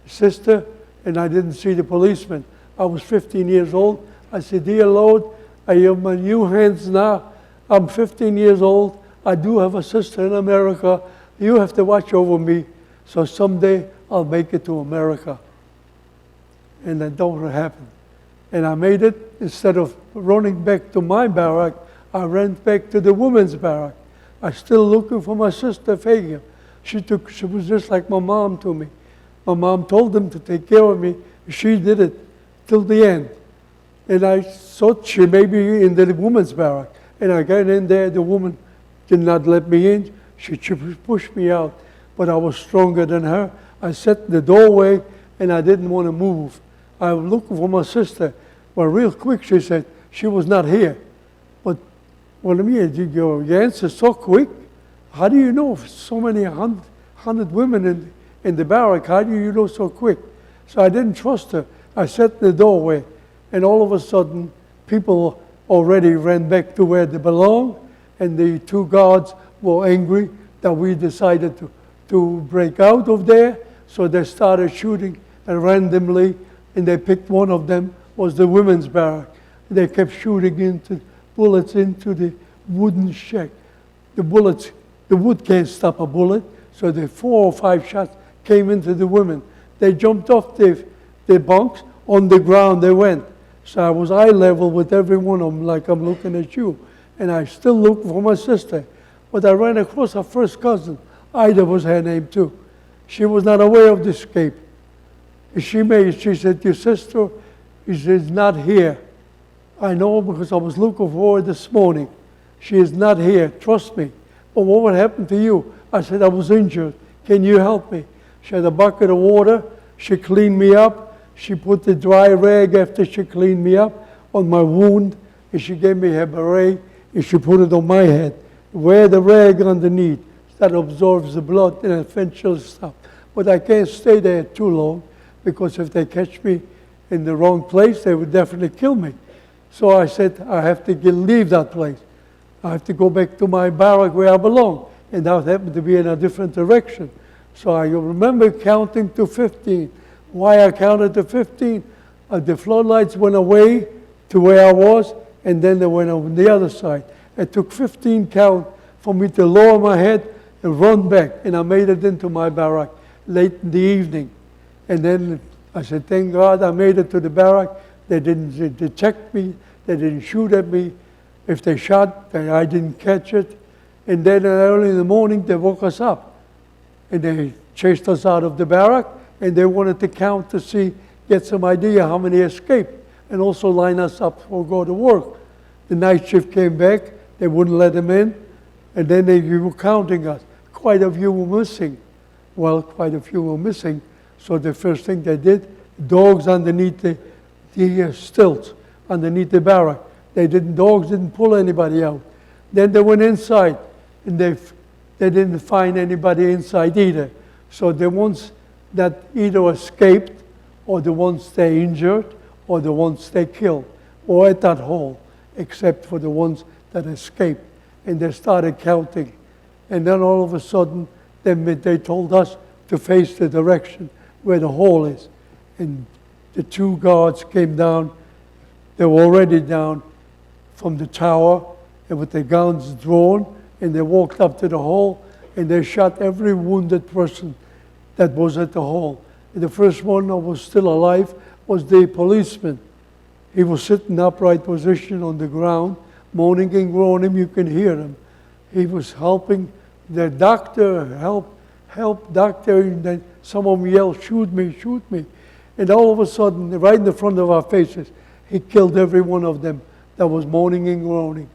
sister, and I didn't see the policeman. I was 15 years old. I said, dear Lord, I am in your hands now. I'm 15 years old. I do have a sister in America. You have to watch over me, so someday I'll make it to America. And that don't happen. And I made it. Instead of running back to my barrack, I ran back to the women's barrack. I'm still looking for my sister Fagan. She was just like my mom to me. My mom told them to take care of me. She did it till the end. And I thought she may be in the women's barrack. And I got in there. The woman did not let me in. She pushed me out. But I was stronger than her. I sat in the doorway, and I didn't want to move. I was looking for my sister. Well, real quick, she said, she was not here. But, well, I mean, your answer's so quick. How do you know so many hundred women in the barrack? How do you know so quick? So I didn't trust her. I sat in the doorway, and all of a sudden, people already ran back to where they belong, and the two guards were angry that we decided to break out of there. So they started shooting randomly, and they picked one of them, was the women's barrack. They kept shooting bullets into the wooden shack. The wood can't stop a bullet, so the 4 or 5 shots came into the women. They jumped off the bunks, on the ground they went. So I was eye level with every one of them, like I'm looking at you. And I still looked for my sister. But I ran across her first cousin. Ida was her name too. She was not aware of the escape. She said, your sister is not here. I know because I was looking for her this morning. She is not here, trust me. But what would happen to you? I said, I was injured. Can you help me? She had a bucket of water. She cleaned me up. She put the dry rag after she cleaned me up on my wound. And she gave me her beret and she put it on my head. Wear the rag underneath. That absorbs the blood and eventually stuff. But I can't stay there too long because if they catch me in the wrong place, they would definitely kill me. So I said, I have to leave that place. I have to go back to my barrack where I belong. And that happened to be in a different direction. So I remember counting to 15. Why I counted to 15? The floodlights went away to where I was, and then they went on the other side. It took 15 count for me to lower my head and run back. And I made it into my barrack late in the evening. And then I said, thank God I made it to the barrack. They didn't detect me. They didn't shoot at me. If they shot, I didn't catch it. And then early in the morning, they woke us up. And they chased us out of the barrack, and they wanted to count to see, get some idea how many escaped, and also line us up or go to work. The night shift came back. They wouldn't let them in. And then they were counting us. Quite a few were missing. Well, quite a few were missing. So the first thing they did, dogs underneath the stilts, underneath the barrack. Dogs didn't pull anybody out. Then they went inside, and they didn't find anybody inside either. So the ones that either escaped, or the ones they injured, or the ones they killed, or at that hole, except for the ones that escaped. And they started counting. And then all of a sudden, they told us to face the direction where the hole is. And the two guards came down. They were already down from the tower, and with their guns drawn, and they walked up to the hole, and they shot every wounded person that was at the hole. And the first one that was still alive was the policeman. He was sitting upright position on the ground, moaning and groaning. You can hear him. He was helping the doctor, help doctor, and then some of them yelled, shoot me, shoot me. And all of a sudden, right in the front of our faces, he killed every one of them that was moaning and groaning.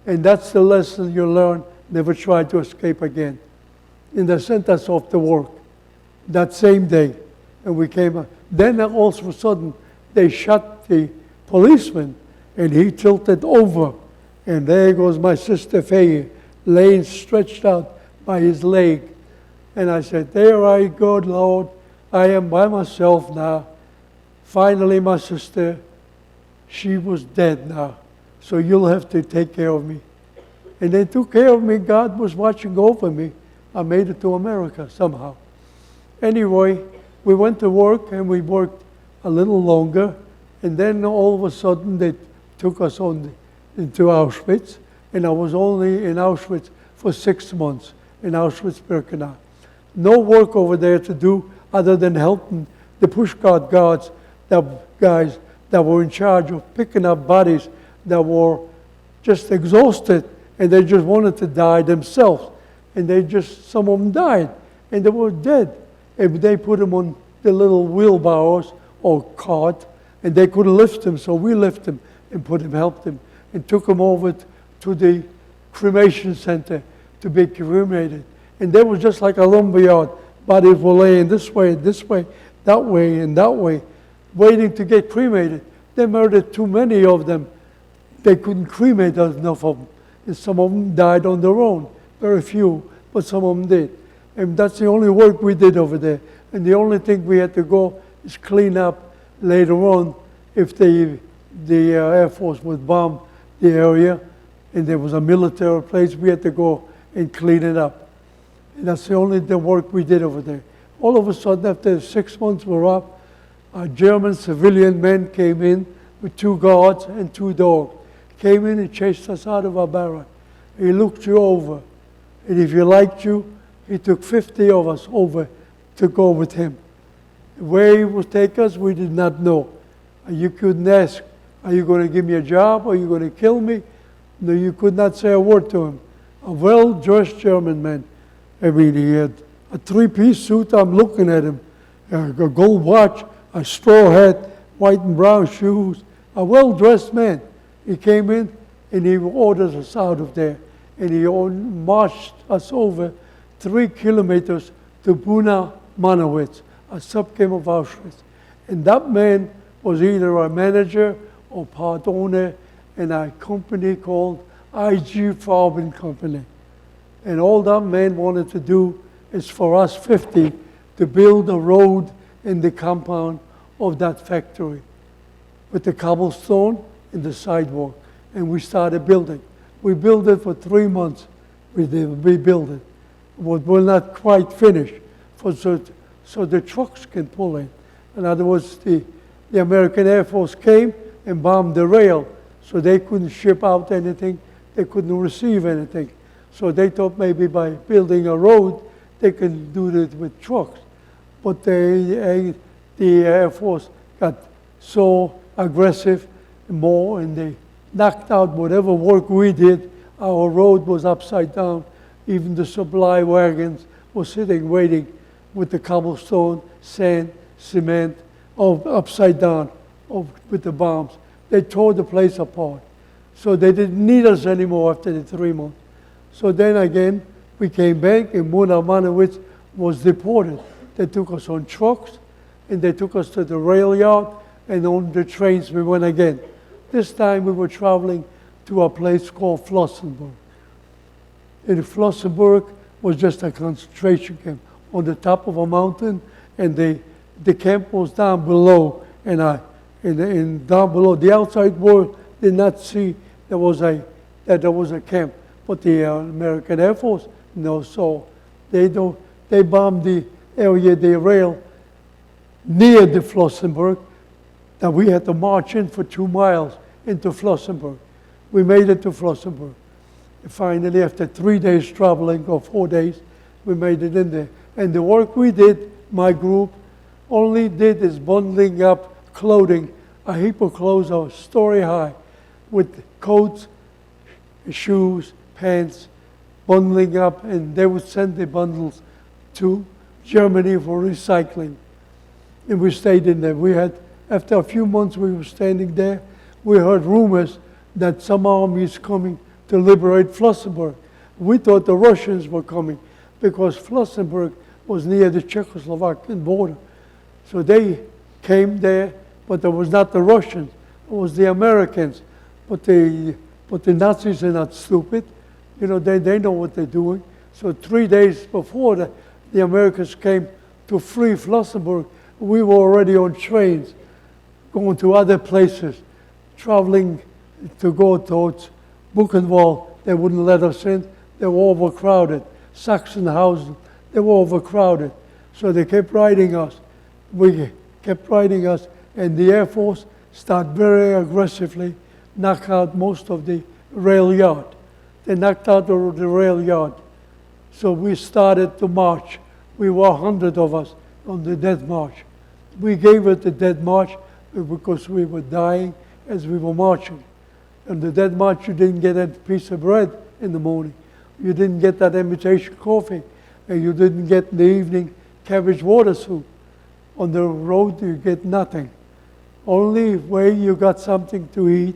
And that's the lesson you learn, never try to escape again. And they sent us off to work that same day. And we came out. Then all of a sudden, they shot the policeman, and he tilted over. And there goes my sister Faye, laying stretched out by his leg. And I said, there I go, Lord. I am by myself now. Finally, my sister, she was dead now. So you'll have to take care of me. And they took care of me. God was watching over me. I made it to America somehow. Anyway, we went to work, and we worked a little longer. And then all of a sudden, they took us into Auschwitz. And I was only in Auschwitz for 6 months, in Auschwitz-Birkenau. No work over there to do other than helping the pushcart guards, the guys that were in charge of picking up bodies that were just exhausted, and they just wanted to die themselves. And some of them died, and they were dead. And they put them on the little wheelbarrows or cart, and they couldn't lift them, so we lifted them and helped them, and took them over to the cremation center to be cremated. And they were just like a lumberyard. Bodies were laying this way, that way, and that way, waiting to get cremated. They murdered too many of them. They couldn't cremate enough of them. And some of them died on their own. Very few, but some of them did. And that's the only work we did over there. And the only thing we had to go is clean up later on if the Air Force would bomb the area and there was a military place, we had to go and clean it up. And that's the only work we did over there. All of a sudden, after 6 months were up, a German civilian men came in with 2 guards and 2 dogs. Came in and chased us out of our barrack. He looked you over. And if he liked you, he took 50 of us over to go with him. Where he would take us, we did not know. You couldn't ask, are you going to give me a job? Are you going to kill me? No, you could not say a word to him. A well-dressed German man. I mean, he had a 3-piece suit. I'm looking at him. A gold watch, a straw hat, white and brown shoes. A well-dressed man. He came in and he ordered us out of there. And he marched us over 3 kilometers to Buna Manowitz, a sub-camp of Auschwitz. And that man was either a manager or part owner in a company called IG Farben Company. And all that man wanted to do is for us 50 to build a road in the compound of that factory with the cobblestone and the sidewalk. And we started building. We built it for 3 months. We built it. We're not quite finished, so the trucks can pull in. In other words, the American Air Force came and bombed the rail, so they couldn't ship out anything. They couldn't receive anything. So they thought maybe by building a road, they can do it with trucks. But the Air Force got so aggressive more, and they knocked out whatever work we did. Our road was upside down. Even the supply wagons were sitting waiting with the cobblestone, sand, cement, all upside down with the bombs. They tore the place apart. So they didn't need us anymore after the 3 months. So then again, we came back, and Buna Manowitz was deported. They took us on trucks, and they took us to the rail yard, and on the trains we went again. This time we were traveling to a place called Flossenburg. And Flossenburg was just a concentration camp on the top of a mountain, and the camp was down below, and down below, the outside world did not see that there was a camp, but the American Air Force so they bombed the area, the rail near the Flossenburg, that we had to march in for 2 miles into Flossenburg. We made it to Flossenburg. And finally, after 3 days traveling, or 4 days, we made it in there. And the work we did, my group, only did is bundling up clothing, a heap of clothes a story high, with coats, shoes, pants, bundling up, and they would send the bundles to Germany for recycling. And we stayed in there. After a few months we were standing there, we heard rumors that some army is coming to liberate Flossenburg. We thought the Russians were coming because Flossenburg was near the Czechoslovakian border. So they came there, but it was not the Russians, it was the Americans. But the Nazis are not stupid. You know, they know what they're doing. So 3 days before the Americans came to free Flossenburg, we were already on trains, going to other places, traveling to go towards Buchenwald. They wouldn't let us in. They were overcrowded. Sachsenhausen, they were overcrowded. So they kept riding us. We kept riding us, and the Air Force started very aggressively, knock out most of the rail yard. They knocked out the rail yard. So we started to march. We were 100 of us on the death march. We gave it the death march because we were dying as we were marching. On the death march, you didn't get a piece of bread in the morning. You didn't get that imitation coffee, and you didn't get in the evening cabbage water soup. On the road, you get nothing. Only way you got something to eat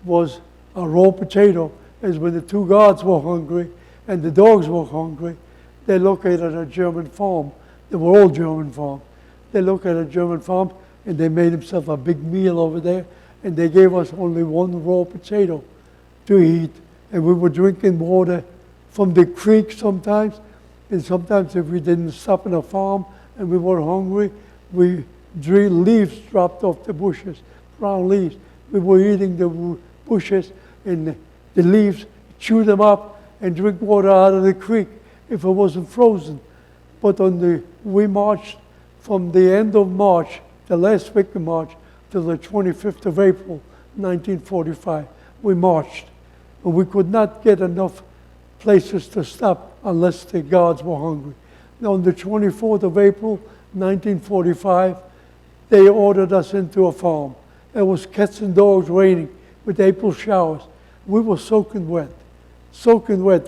was a raw potato, as when the two guards were hungry and the dogs were hungry. They located a German farm. They were all German farms. They located a German farm, and they made themselves a big meal over there, and they gave us only one raw potato to eat, and we were drinking water from the creek sometimes, and sometimes if we didn't stop in a farm and we were hungry, leaves dropped off the bushes, brown leaves. We were eating the bushes and the leaves, chew them up and drink water out of the creek if it wasn't frozen. But we marched from the end of March, the last week of March, till the 25th of April, 1945. We marched, and we could not get enough places to stop unless the guards were hungry. On the 24th of April, 1945, they ordered us into a farm. It was cats and dogs raining with April showers. We were soaking wet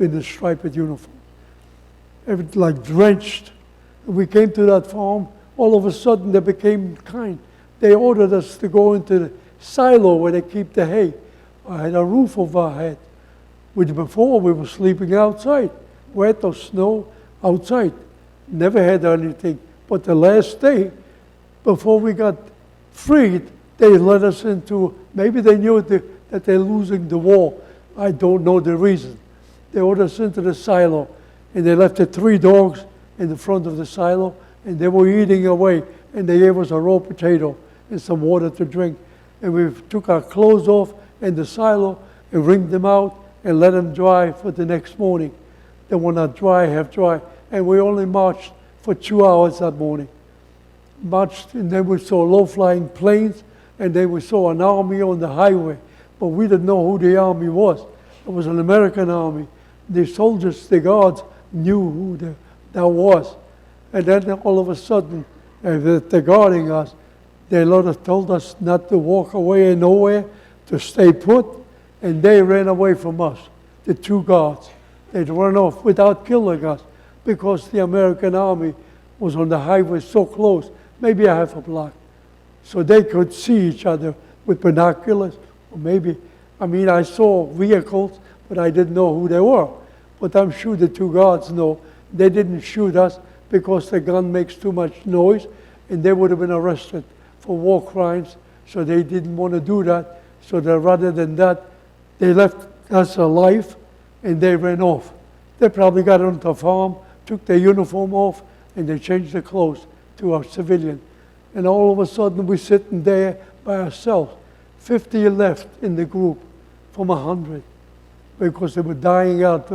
in the striped uniform. Everything like drenched. We came to that farm, all of a sudden they became kind. They ordered us to go into the silo where they keep the hay. I had a roof over our head, which before we were sleeping outside, wet or snow, outside. Never had anything. But the last day, before we got freed, they let us into, maybe they knew that they're losing the war. I don't know the reason. They ordered us into the silo, and they left the 3 dogs in the front of the silo, and they were eating away, and they gave us a raw potato and some water to drink. And we took our clothes off in the silo and wringed them out and let them dry for the next morning. They were not dry, half dry. And we only marched for 2 hours that morning. Marched, and then we saw low-flying planes, and then we saw an army on the highway. But we didn't know who the army was. It was an American army. The soldiers, the guards, knew who that was. And then all of a sudden, they're guarding us. They told us not to walk away nowhere, to stay put, and they ran away from us, the 2 guards. They'd run off without killing us because the American army was on the highway so close, maybe a half a block. So they could see each other with binoculars, or maybe, I saw vehicles, but I didn't know who they were. But I'm sure the 2 guards know. They didn't shoot us because the gun makes too much noise, and they would have been arrested for war crimes, so they didn't want to do that. So that rather than that, they left us alive, and they ran off. They probably got onto a farm, took their uniform off, and they changed their clothes to a civilian. And all of a sudden, we're sitting there by ourselves. 50 left in the group from 100 because they were dying out.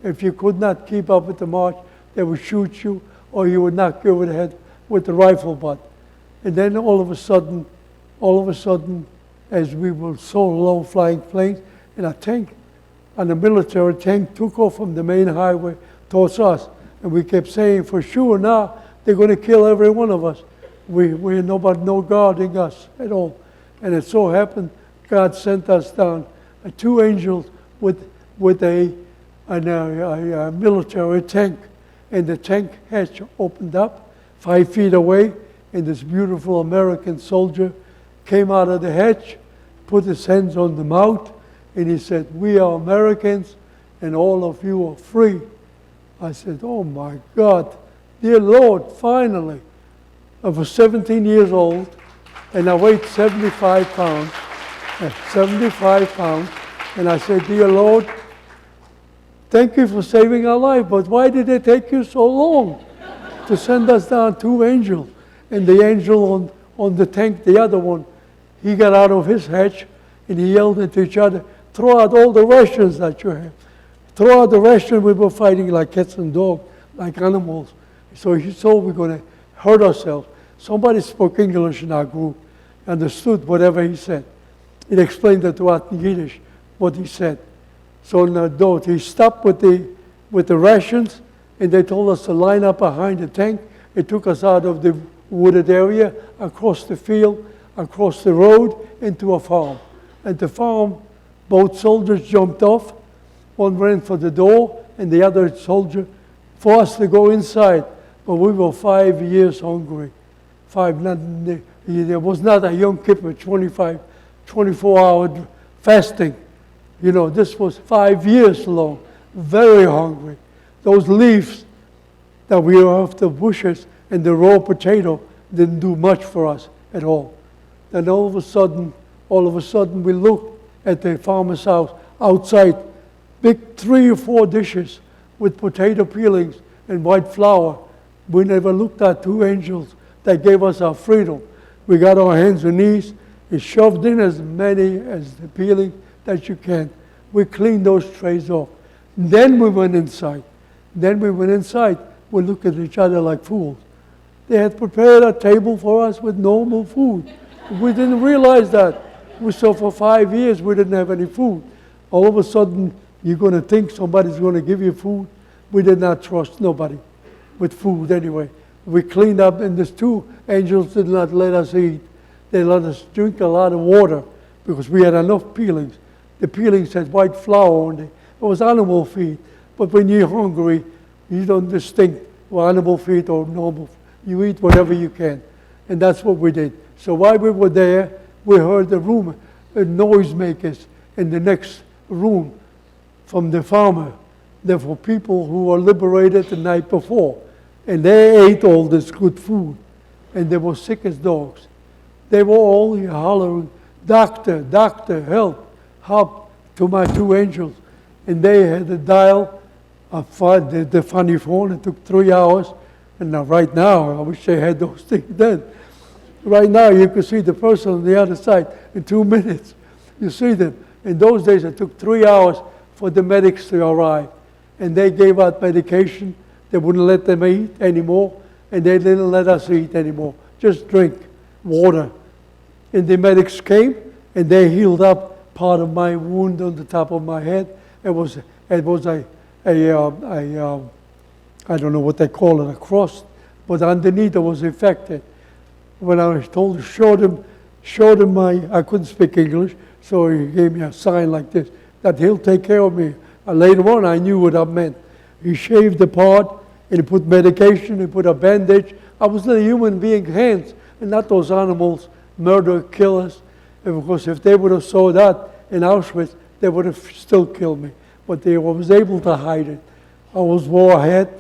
If you could not keep up with the march, they would shoot you or you would knock you over the head with the rifle butt. And then all of a sudden, as we were so low flying planes, and a tank, and a military tank took off from the main highway towards us. And we kept saying, for sure now, they're going to kill every one of us. We had no guarding us at all. And it so happened, God sent us down 2 angels with a a military tank, and the tank hatch opened up 5 feet away, and this beautiful American soldier came out of the hatch, put his hands on the mouth, and he said, "We are Americans, and all of you are free." I said, "Oh my God, dear Lord, finally." I was 17 years old, and I weighed 75 pounds, 75 pounds, and I said, "Dear Lord, thank you for saving our life, but why did it take you so long to send us down 2 angels?" And the angel on the tank, the other one, he got out of his hatch, and he yelled at each other, "Throw out all the rations that you have. Throw out the rations." We were fighting like cats and dogs, like animals. So he thought we were going to hurt ourselves. Somebody spoke English in our group, understood whatever he said. He explained it to us in Yiddish, what he said. So in the door, he stopped with the rations, and they told us to line up behind the tank. It took us out of the wooded area, across the field, across the road, into a farm. At the farm, both soldiers jumped off. One ran for the door, and the other soldier for us to go inside. But we were 5 years hungry. There was not a Yom Kippur, 24-hour fasting. You know, this was 5 years long, very hungry. Those leaves that we were off the bushes and the raw potato didn't do much for us at all. Then all of a sudden, we looked at the farmer's house outside, big 3 or 4 dishes with potato peelings and white flour. We never looked at 2 angels that gave us our freedom. We got our hands and knees and shoved in as many as the peeling that you can. We cleaned those trays off. Then we went inside. We looked at each other like fools. They had prepared a table for us with normal food. We didn't realize that. So for 5 years, we didn't have any food. All of a sudden, you're going to think somebody's going to give you food. We did not trust nobody with food anyway. We cleaned up, and these 2 angels did not let us eat. They let us drink a lot of water because we had enough peelings. The peelings had white flour on it. It was animal feed. But when you're hungry, you don't distinct animal feed or normal feed. You eat whatever you can. And that's what we did. So while we were there, we heard the noisemakers in the next room from the farmer. They were people who were liberated the night before. And they ate all this good food. And they were sick as dogs. They were all hollering, "Doctor, doctor, help to my 2 angels." And they had to dial the funny phone. It took 3 hours. And now, right now, I wish they had those things then. Right now, you can see the person on the other side in 2 minutes. You see them. In those days, it took 3 hours for the medics to arrive. And they gave out medication. They wouldn't let them eat anymore. And they didn't let us eat anymore. Just drink water. And the medics came, and they healed up part of my wound on the top of my head. It was a I don't know what they call it, a cross, but underneath it was infected. When I was showed him I couldn't speak English, so he gave me a sign like this, that he'll take care of me. Later on, I knew what that meant. He shaved the part, and he put medication, he put a bandage. I was in a human being's hands, and not those animals, murder, killers. Because if they would have saw that in Auschwitz, they would have still killed me. But they was able to hide it. I always wore a hat.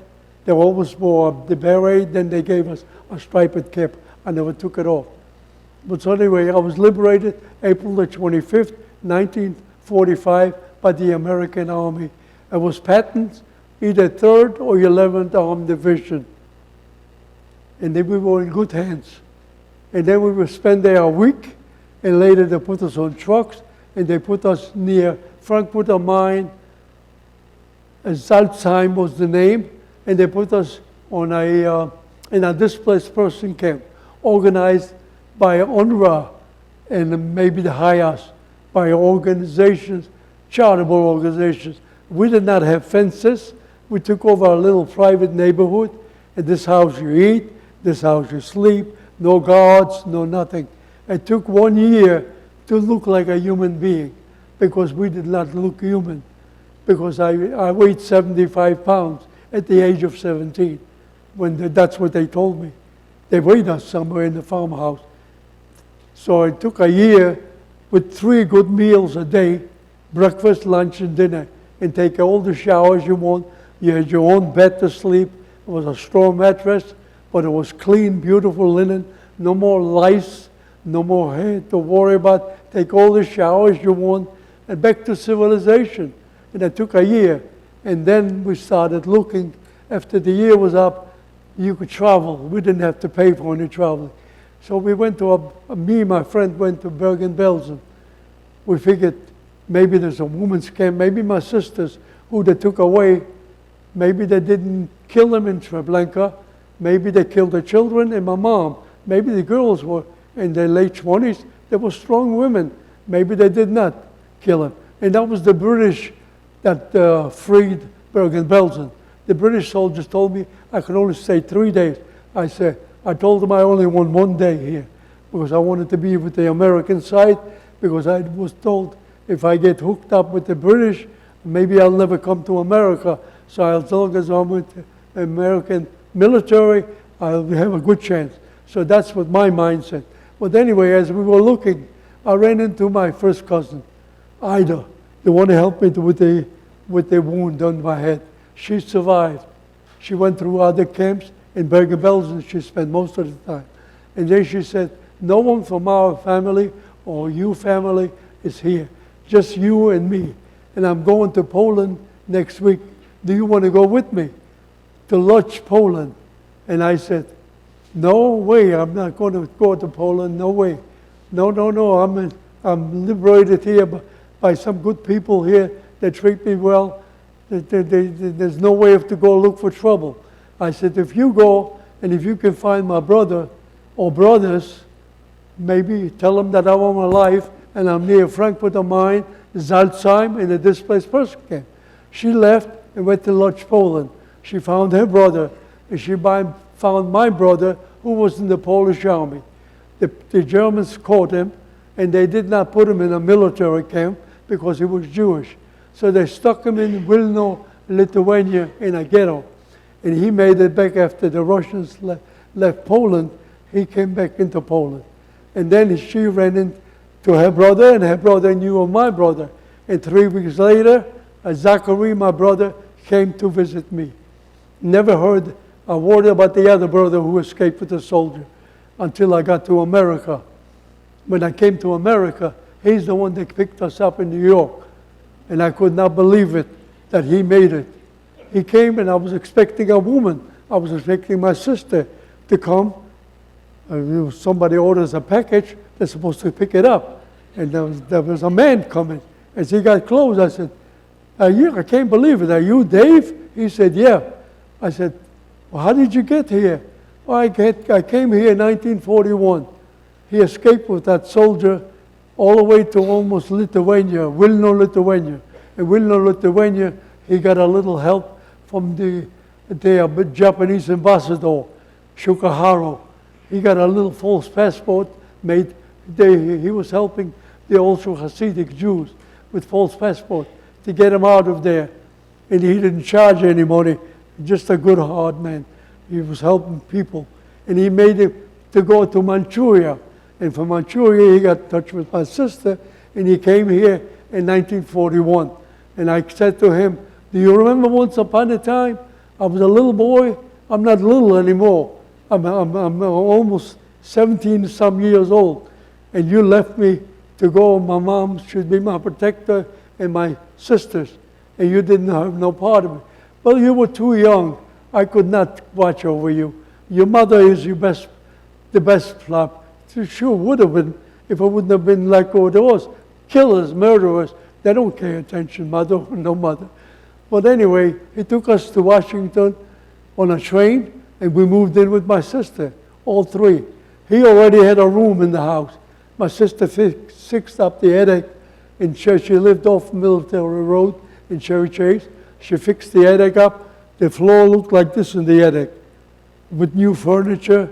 They always wore the beret. Then they gave us a striped cap. I never took it off. But so anyway, I was liberated April the 25th, 1945 by the American Army. I was patent either 3rd or 11th Armed Division. And then we were in good hands. And then we would spend there a week, and later they put us on trucks, and they put us near Frankfurt am Main. Salzheim was the name, and they put us on in a displaced person camp, organized by UNRWA and maybe the HIAS, by organizations, charitable organizations. We did not have fences. We took over a little private neighborhood. In this house you eat, this house you sleep, no guards, no nothing. It took 1 year to look like a human being because we did not look human. because I weighed 75 pounds at the age of 17. That's what they told me. They weighed us somewhere in the farmhouse. So it took a year with 3 good meals a day, breakfast, lunch, and dinner, and take all the showers you want. You had your own bed to sleep. It was a straw mattress, but it was clean, beautiful linen. No more lice, no more hair to worry about. Take all the showers you want, and back to civilization. And it took a year. And then we started looking. After the year was up, you could travel. We didn't have to pay for any traveling. So we went to, me and my friend went to Bergen-Belsen. We figured maybe there's a woman's camp, maybe my sisters who they took away, maybe they didn't kill them in Treblinka, maybe they killed the children and my mom. Maybe the girls were in their late 20s, they were strong women. Maybe they did not kill them. And that was the British that freed Bergen-Belsen. The British soldiers told me I could only stay 3 days. I told them I only want 1 day here because I wanted to be with the American side, because I was told if I get hooked up with the British, maybe I'll never come to America. So as long as I'm with the American military, I'll have a good chance. So that's what my mind said. But anyway, as we were looking, I ran into my first cousin, Ida, the one who helped me with the wound on my head. She survived. She went through other camps. In Bergen-Belsen, she spent most of the time. And then she said, no one from our family or you family is here. Just you and me. And I'm going to Poland next week. Do you want to go with me to Lodz, Poland? And I said, no way, I'm not going to go to Poland, no way. No, I'm liberated here by some good people here that treat me well. There's no way to go look for trouble. I said, if you go, and if you can find my brother or brothers, maybe tell them that I'm alive and I'm near Frankfurt am Main, Salzheim, in a displaced person camp. She left and went to Lodz, Poland. She found her brother, and she found my brother, who was in the Polish army. The Germans caught him, and they did not put him in a military camp because he was Jewish. So they stuck him in Wilno, Lithuania, in a ghetto. And he made it back after the Russians left Poland. He came back into Poland. And then she ran into her brother, and her brother knew of my brother. And 3 weeks later, Zachary, my brother, came to visit me. Never heard a word about the other brother who escaped with the soldier until I got to America. When I came to America, he's the one that picked us up in New York. And I could not believe it, that he made it. He came, and I was expecting a woman. I was expecting my sister to come. Somebody orders a package, they're supposed to pick it up. And there was a man coming. As he got close, I said, I can't believe it. Are you Dave? He said, yeah. I said, well, how did you get here? Well, I came here in 1941. He escaped with that soldier all the way to almost Lithuania, Wilno, Lithuania. In Wilno, Lithuania, he got a little help from the Japanese ambassador, Shukaharu. He got a little false passport made. He was helping the also Hasidic Jews with false passport to get him out of there. And he didn't charge any money, just a good hard man. He was helping people. And he made him to go to Manchuria. And from Manchuria, he got in touch with my sister, and he came here in 1941. And I said to him, do you remember once upon a time, I was a little boy? I'm not little anymore. I'm almost 17 some years old. And you left me to go. My mom should be my protector and my sisters. And you didn't have no part of it. Well, you were too young. I could not watch over you. Your mother is the best flop. She sure would have been if it wouldn't have been like what it was. Killers, murderers, they don't pay attention, mother or no mother. But anyway, he took us to Washington on a train, and we moved in with my sister, all 3. He already had a room in the house. My sister fixed up the attic in Church. She lived off Military Road in Cherry Chase. She fixed the attic up. The floor looked like this in the attic, with new furniture,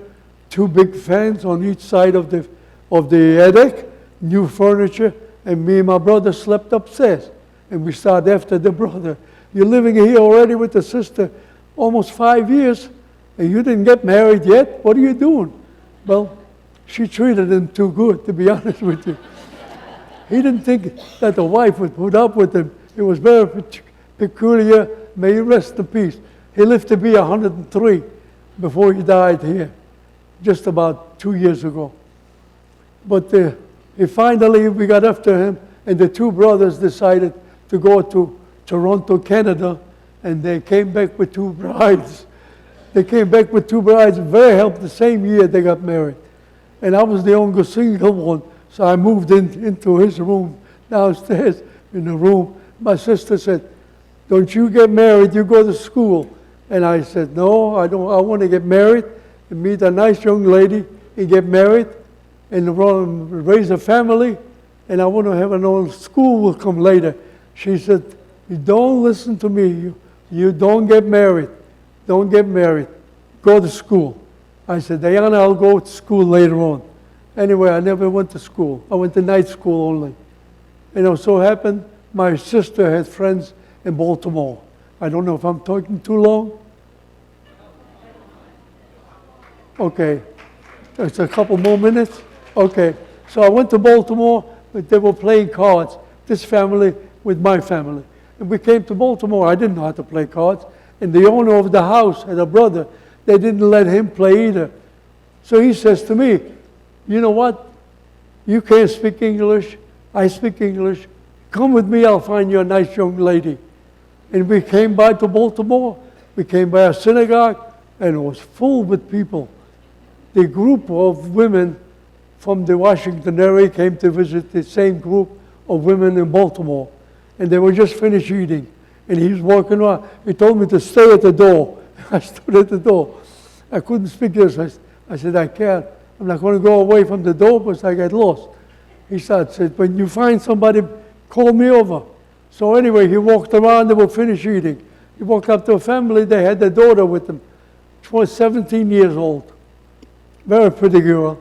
2 big fans on each side of the attic, new furniture, and me and my brother slept upstairs. and we start after the brother. You're living here already with the sister almost 5 years, and you didn't get married yet? What are you doing? Well, she treated him too good, to be honest with you. He didn't think that the wife would put up with him. It was very peculiar. May he rest in peace. He lived to be 103 before he died here, just about 2 years ago. But we got after him, and the two brothers decided to go to Toronto, Canada, and they came back with two brides. They came back with two brides, very helped the same year they got married. And I was the only single one, so I moved into his room downstairs in the room. My sister said, "Don't you get married, you go to school." And I said, "No, I don't. I want to get married and meet a nice young lady and get married and raise a family, and I want to have an own school will come later." She said, "You don't listen to me. You don't get married. Don't get married. Go to school." I said, "Diana, I'll go to school later on." Anyway, I never went to school. I went to night school only. And it so happened my sister had friends in Baltimore. I don't know if I'm talking too long. Okay. It's a couple more minutes. Okay. So I went to Baltimore, but they were playing cards, this family with my family. And we came to Baltimore. I didn't know how to play cards. And the owner of the house had a brother. They didn't let him play either. So he says to me, "You know what? You can't speak English. I speak English. Come with me, I'll find you a nice young lady." And we came by to Baltimore. We came by a synagogue, and it was full with people. The group of women from the Washington area came to visit the same group of women in Baltimore. And they were just finished eating. And he was walking around. He told me to stay at the door. I stood at the door. I couldn't speak English. I said, "I can't. I'm not going to go away from the door because I get lost." He said, "When you find somebody, call me over." So anyway, he walked around. They were finished eating. He walked up to a family. They had their daughter with them. She was 17 years old. Very pretty girl.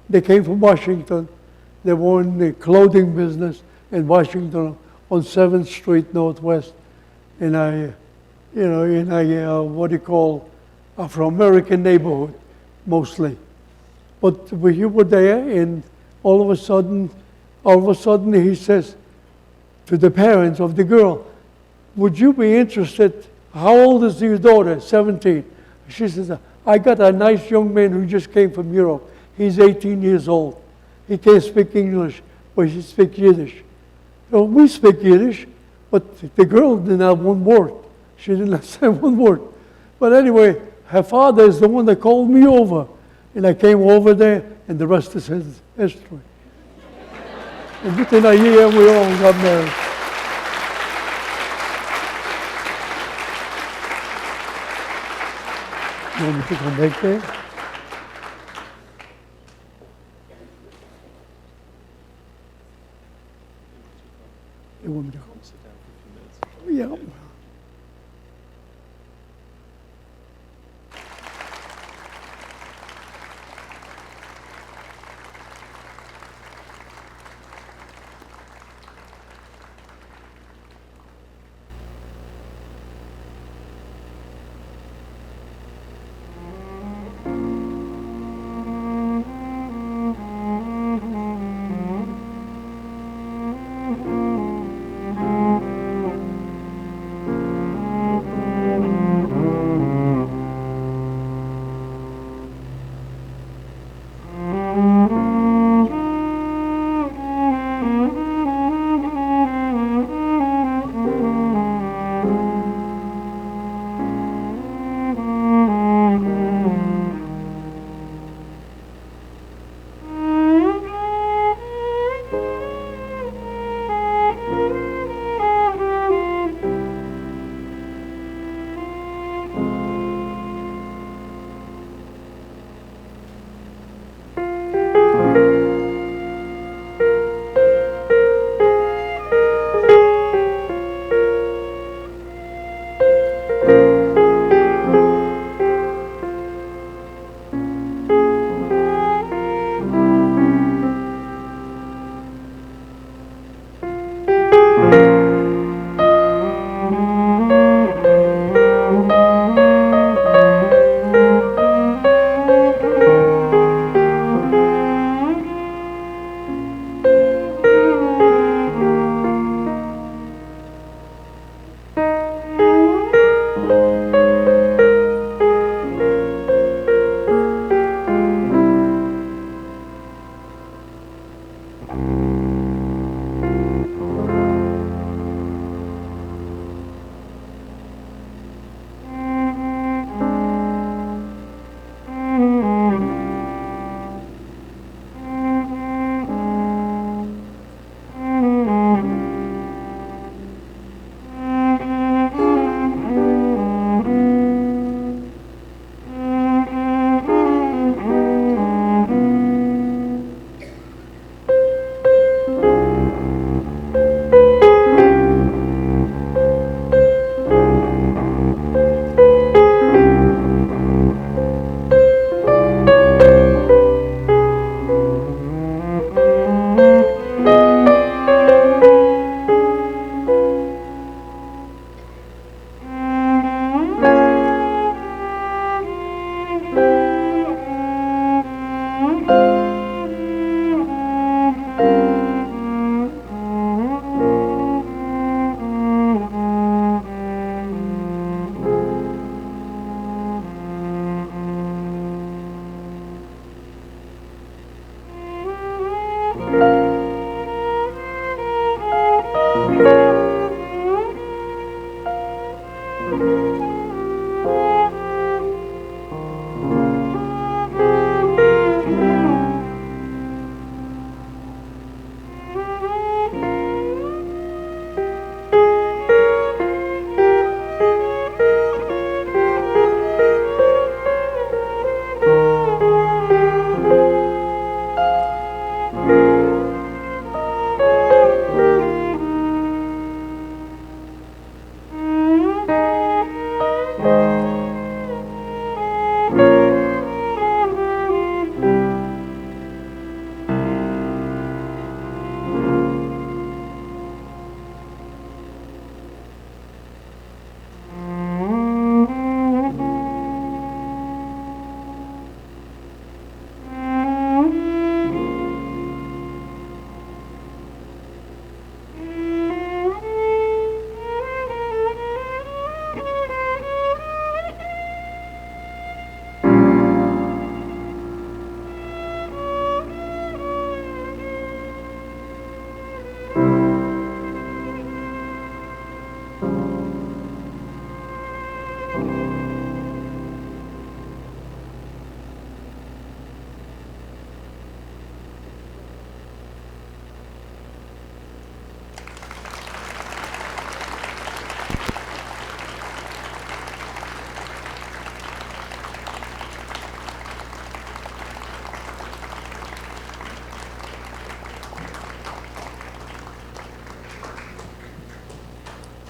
They came from Washington. They were in the clothing business in Washington on 7th Street Northwest in a, what do you call, Afro-American neighborhood, mostly. But we were there, and all of a sudden, he says to the parents of the girl, "Would you be interested? How old is your daughter?" 17. She says, "I got a nice young man who just came from Europe. He's 18 years old. He can't speak English, but he speaks Yiddish." So we speak Yiddish, but the girl didn't have one word. She didn't understand one word. But anyway, her father is the one that called me over. And I came over there, and the rest is history. And within a year, we all got married. You want me to come back there? You want me to come? Sit down for a few minutes. Yeah.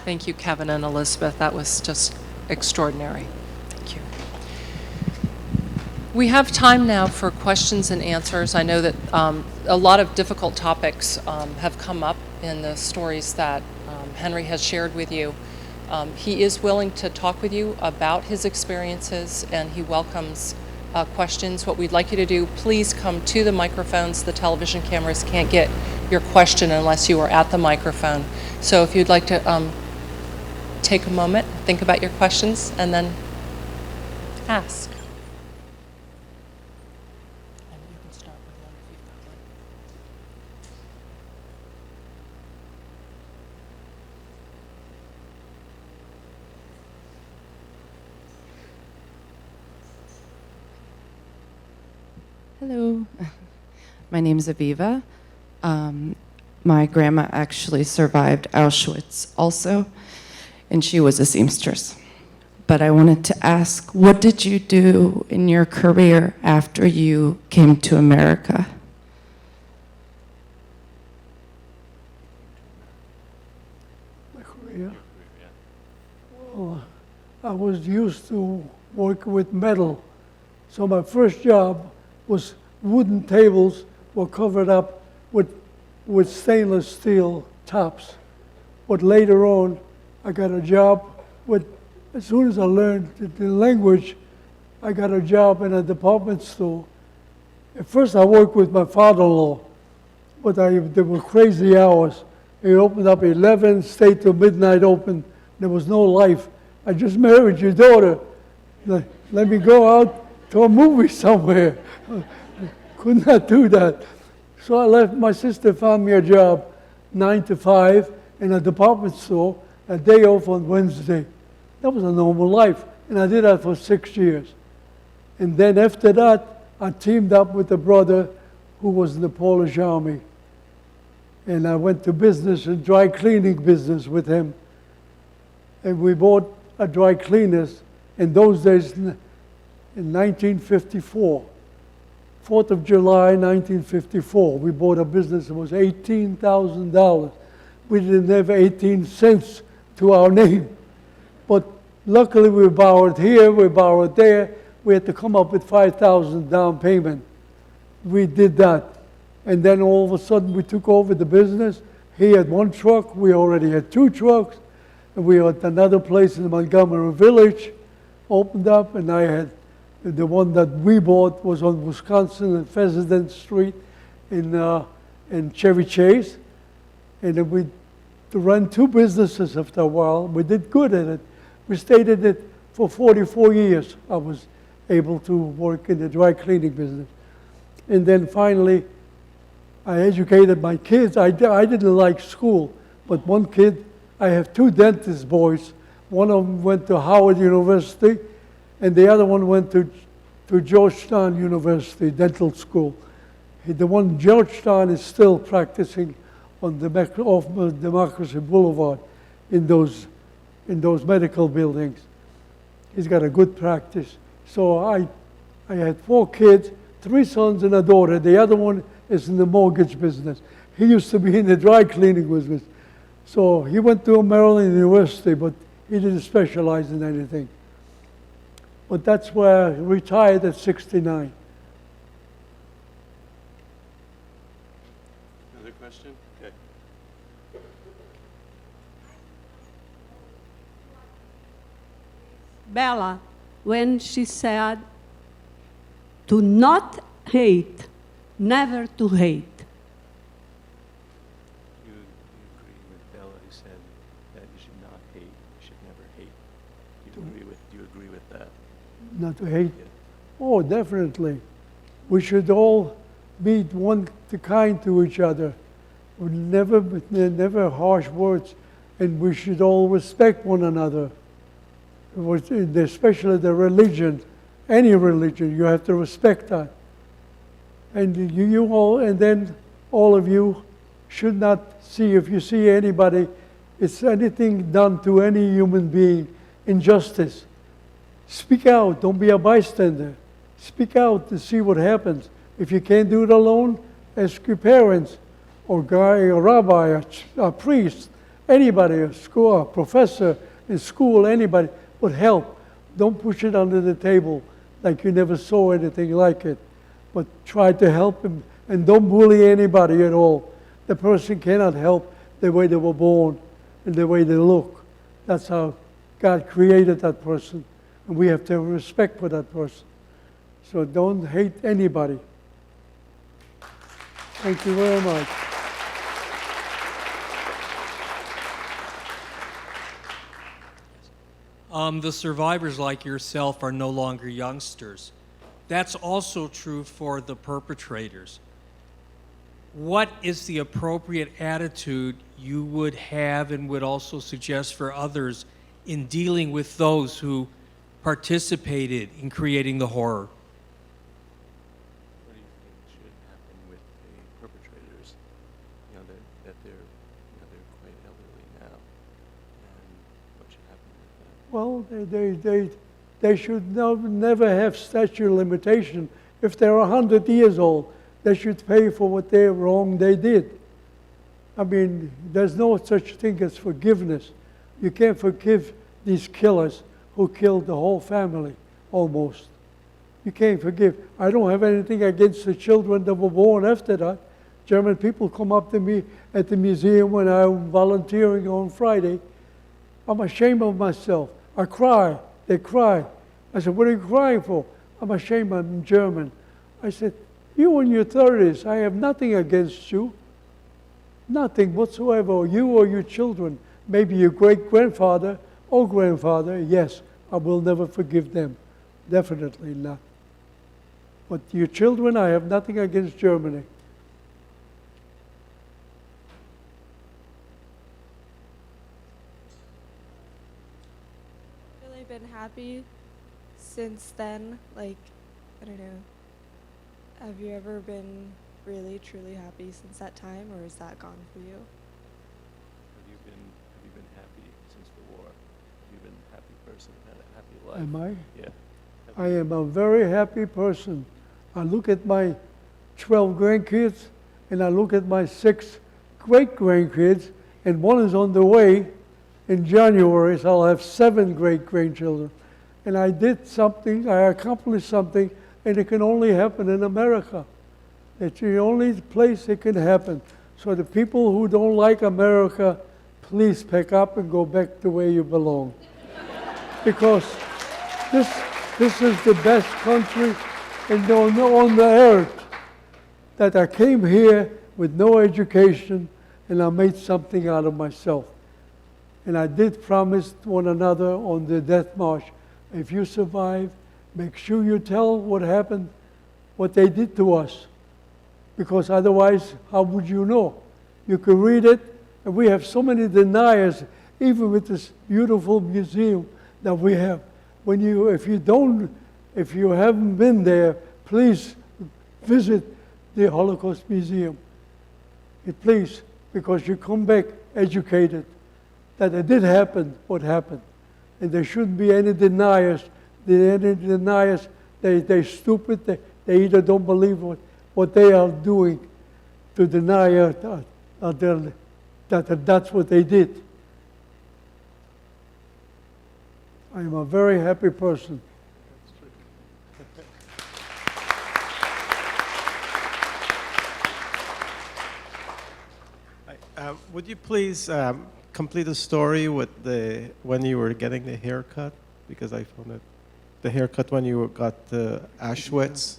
Thank you, Kevin and Elizabeth. That was just extraordinary. Thank you. We have time now for questions and answers. I know that a lot of difficult topics have come up in the stories that Henry has shared with you. He is willing to talk with you about his experiences, and he welcomes questions. What we'd like you to do, please come to the microphones. The television cameras can't get your question unless you are at the microphone. So if you'd like to take a moment, think about your questions, and then ask. And you can start with one if you've got one. Hello, my name is Aviva. My grandma actually survived Auschwitz also, and she was a seamstress. But I wanted to ask, what did you do in your career after you came to America? My career? Well, I was used to work with metal. So my first job was wooden tables were covered up with stainless steel tops. But later on, I got a job as soon as I learned the language, I got a job in a department store. At first I worked with my father-in-law, but there were crazy hours. He opened up 11, stayed till midnight open. There was no life. I just married your daughter. Let me go out to a movie somewhere. Could not do that. So I left. My sister found me a job, 9 to 5, in a department store, a day off on Wednesday. That was a normal life. And I did that for 6 years. And then after that, I teamed up with a brother who was in the Polish army. And I went to business, a dry cleaning business with him. And we bought a dry cleaners in those days in 1954. 4th of July, 1954. We bought a business that was $18,000. We didn't have 18 cents to our name. But luckily we borrowed here, we borrowed there. We had to come up with $5,000 down payment. We did that. And then all of a sudden we took over the business. He had one truck, we already had 2 trucks. And we had another place in the Montgomery Village, opened up, and I had the one that we bought was on Wisconsin and Pheasant Street in Chevy Chase. And then we ran 2 businesses after a while. We did good at it. We stayed in it for 44 years. I was able to work in the dry cleaning business. And then finally, I educated my kids. I didn't like school, but one kid, I have 2 dentist boys. One of them went to Howard University, and the other one went to Georgetown University, dental school. The one in Georgetown is still practicing on off Democracy Boulevard in those medical buildings. He's got a good practice. So I had 4 kids, 3 sons and a daughter. The other one is in the mortgage business. He used to be in the dry cleaning business. So he went to Maryland University, but he didn't specialize in anything. But that's where I retired at 69. Another question? Okay. Bella, when she said to not hate, never to hate. You agree with Bella who said that you should not hate, you should never hate. Do you agree with that? Not to hate. Yeah. Oh, definitely. We should all be kind to each other. Never harsh words, and we should all respect one another. Especially the religion, any religion, you have to respect that. And then all of you should not see, if you see anybody, it's anything done to any human being, injustice. Speak out, don't be a bystander. Speak out to see what happens. If you can't do it alone, ask your parents, or a rabbi, a priest, Anybody, a school, a professor in school, anybody would help. Don't push it under the table like you never saw anything like it. But try to help him, and don't bully anybody at all. The person cannot help the way they were born and the way they look. That's how God created that person, and we have to have respect for that person. So don't hate anybody. Thank you very much. The survivors like yourself are no longer youngsters. That's also true for the perpetrators. What is the appropriate attitude you would have and would also suggest for others in dealing with those who participated in creating the horror? What do you think should happen with the perpetrators? You know, that they're quite elderly now, and what should happen with them? Well, they should never have statute of limitation. If they're 100 years old, they should pay for what they wrong they did. I mean, there's no such thing as forgiveness. You can't forgive these killers who killed the whole family, almost. You can't forgive. I don't have anything against the children that were born after that. German people come up to me at the museum when I'm volunteering on Friday. I'm ashamed of myself. I cry. They cry. I said, what are you crying for? I'm ashamed I'm German. I said, you in your 30s, I have nothing against you. Nothing whatsoever. You or your children, maybe your great-grandfather or grandfather, yes, I will never forgive them. Definitely not. But your children, I have nothing against Germany. Really been happy since then. Like, I don't know. Have you ever been really, truly happy since that time, or is that gone for you? Have you been happy since the war? Have you been a happy person, had a happy life? Am I? Yeah. I am a very happy person. I look at my 12 grandkids, and I look at my 6 great-grandkids, and one is on the way in January, so I'll have 7 great-grandchildren. And I did something, I accomplished something, and it can only happen in America. It's the only place it can happen. So the people who don't like America, please pack up and go back to where you belong. Because this is the best country on the earth. That I came here with no education, and I made something out of myself. And I did promise one another on the death march, if you survive, make sure you tell what happened, what they did to us. Because otherwise, how would you know? You could read it, and we have so many deniers, even with this beautiful museum that we have. If you haven't been there, please visit the Holocaust Museum. Please, because you come back educated that it did happen, what happened. And there shouldn't be any deniers. They're stupid. They either don't believe what they are doing to deny that that's what they did. I am a very happy person. Would you please complete the story with when you were getting the haircut? Because I found it, the haircut when you got the Auschwitz,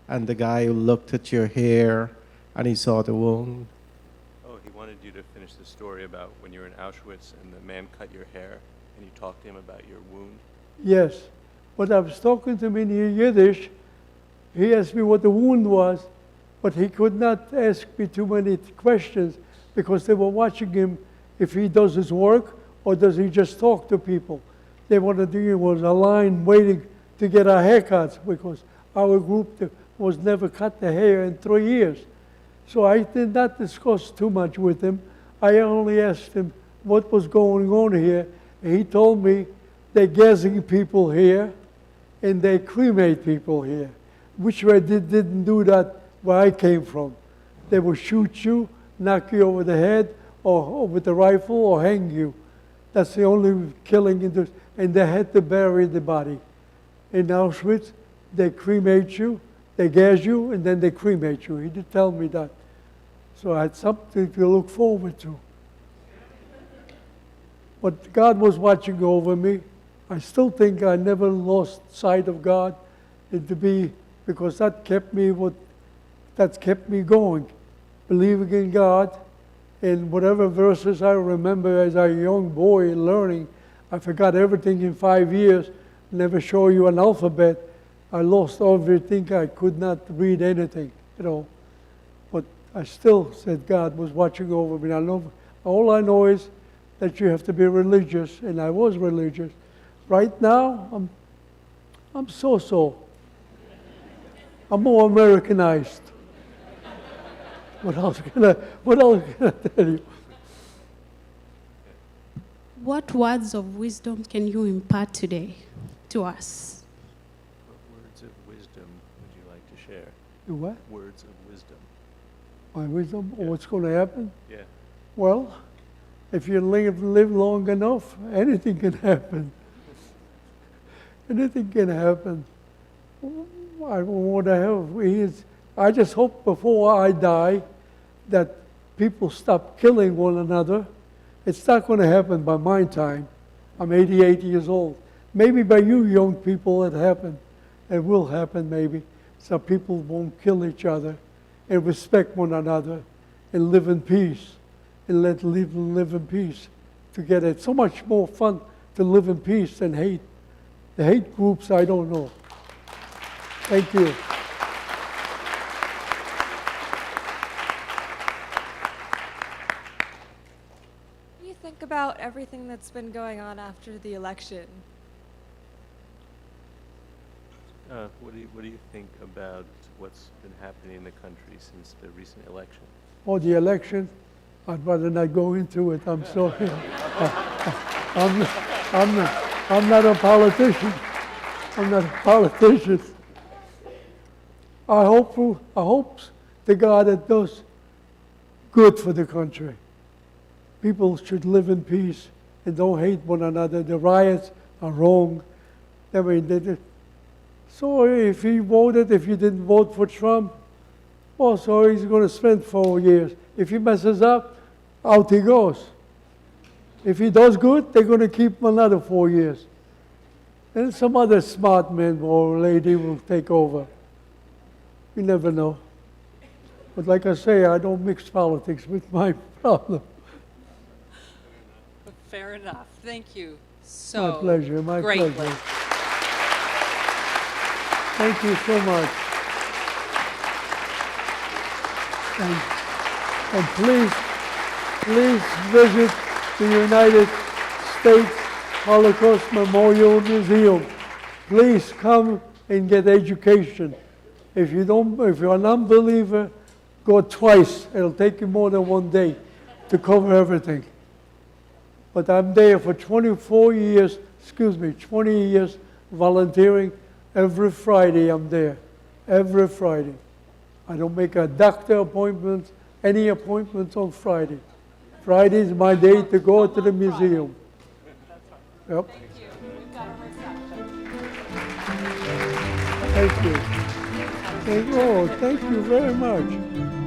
and the guy who looked at your hair and he saw the wound. Oh, he wanted you to finish the story about when you were in Auschwitz and the man cut your hair, and you talked to him about your wound. Yes, but I was talking to him in Yiddish. He asked me what the wound was, but he could not ask me too many questions because they were watching him if he does his work or does he just talk to people. They wanted to do was a line waiting to get our haircuts because our group was never cut the hair in 3 years. So I did not discuss too much with him. I only asked him what was going on here. And he told me they're gassing people here and they cremate people here, which they didn't do that where I came from. They will shoot you, knock you over the head, or with a rifle or hang you. That's the only killing in this. And they had to bury the body. In Auschwitz, they cremate you, they gas you, and then they cremate you. He did tell me that. So I had something to look forward to. But God was watching over me. I still think I never lost sight of God, because that kept me going, believing in God. And whatever verses I remember as a young boy learning, I forgot everything in 5 years. Never show you an alphabet. I lost everything. I could not read anything, But I still said God was watching over me. All I know is that you have to be religious, and I was religious. Right now, I'm so-so. I'm more Americanized. What else can I tell you? What words of wisdom can you impart today to us? What words of wisdom would you like to share? The what? Words of wisdom. My wisdom? Or Yeah. what's going to happen? Yeah. Well, if you live long enough, anything can happen. Anything can happen. I just hope before I die that people stop killing one another. It's not going to happen by my time. I'm 88 years old. Maybe by you young people it happened. It will happen maybe. So people won't kill each other and respect one another and live in peace and live in peace together. It's so much more fun to live in peace than hate. The hate groups, I don't know. Thank you. What do you think about everything that's been going on after the election? What do you think about what's been happening in the country since the recent election? Oh, the election, I'd rather not go into it. I'm sorry. I'm not a politician. I'm not a politician. I hope to God it does good for the country. People should live in peace and don't hate one another. The riots are wrong. I mean, so if he voted, if you didn't vote for Trump, well, so he's going to spend 4 years. If he messes up, out he goes. If he does good, they're going to keep him another 4 years. And some other smart man or lady will take over. You never know. But like I say, I don't mix politics with my problem. Fair enough. Thank you so My pleasure, my greatly. pleasure. Thank you so much. And please visit the United States Holocaust Memorial Museum. Please come and get education. If you're an unbeliever, go twice. It'll take you more than 1 day to cover everything. But I'm there for 20 years volunteering. Every Friday I'm there, every Friday. I don't make a doctor appointment, any appointments on Friday. Friday is my day to go to the museum. Yep. Thank you. We've got a reception. Thank you. Thank you very much.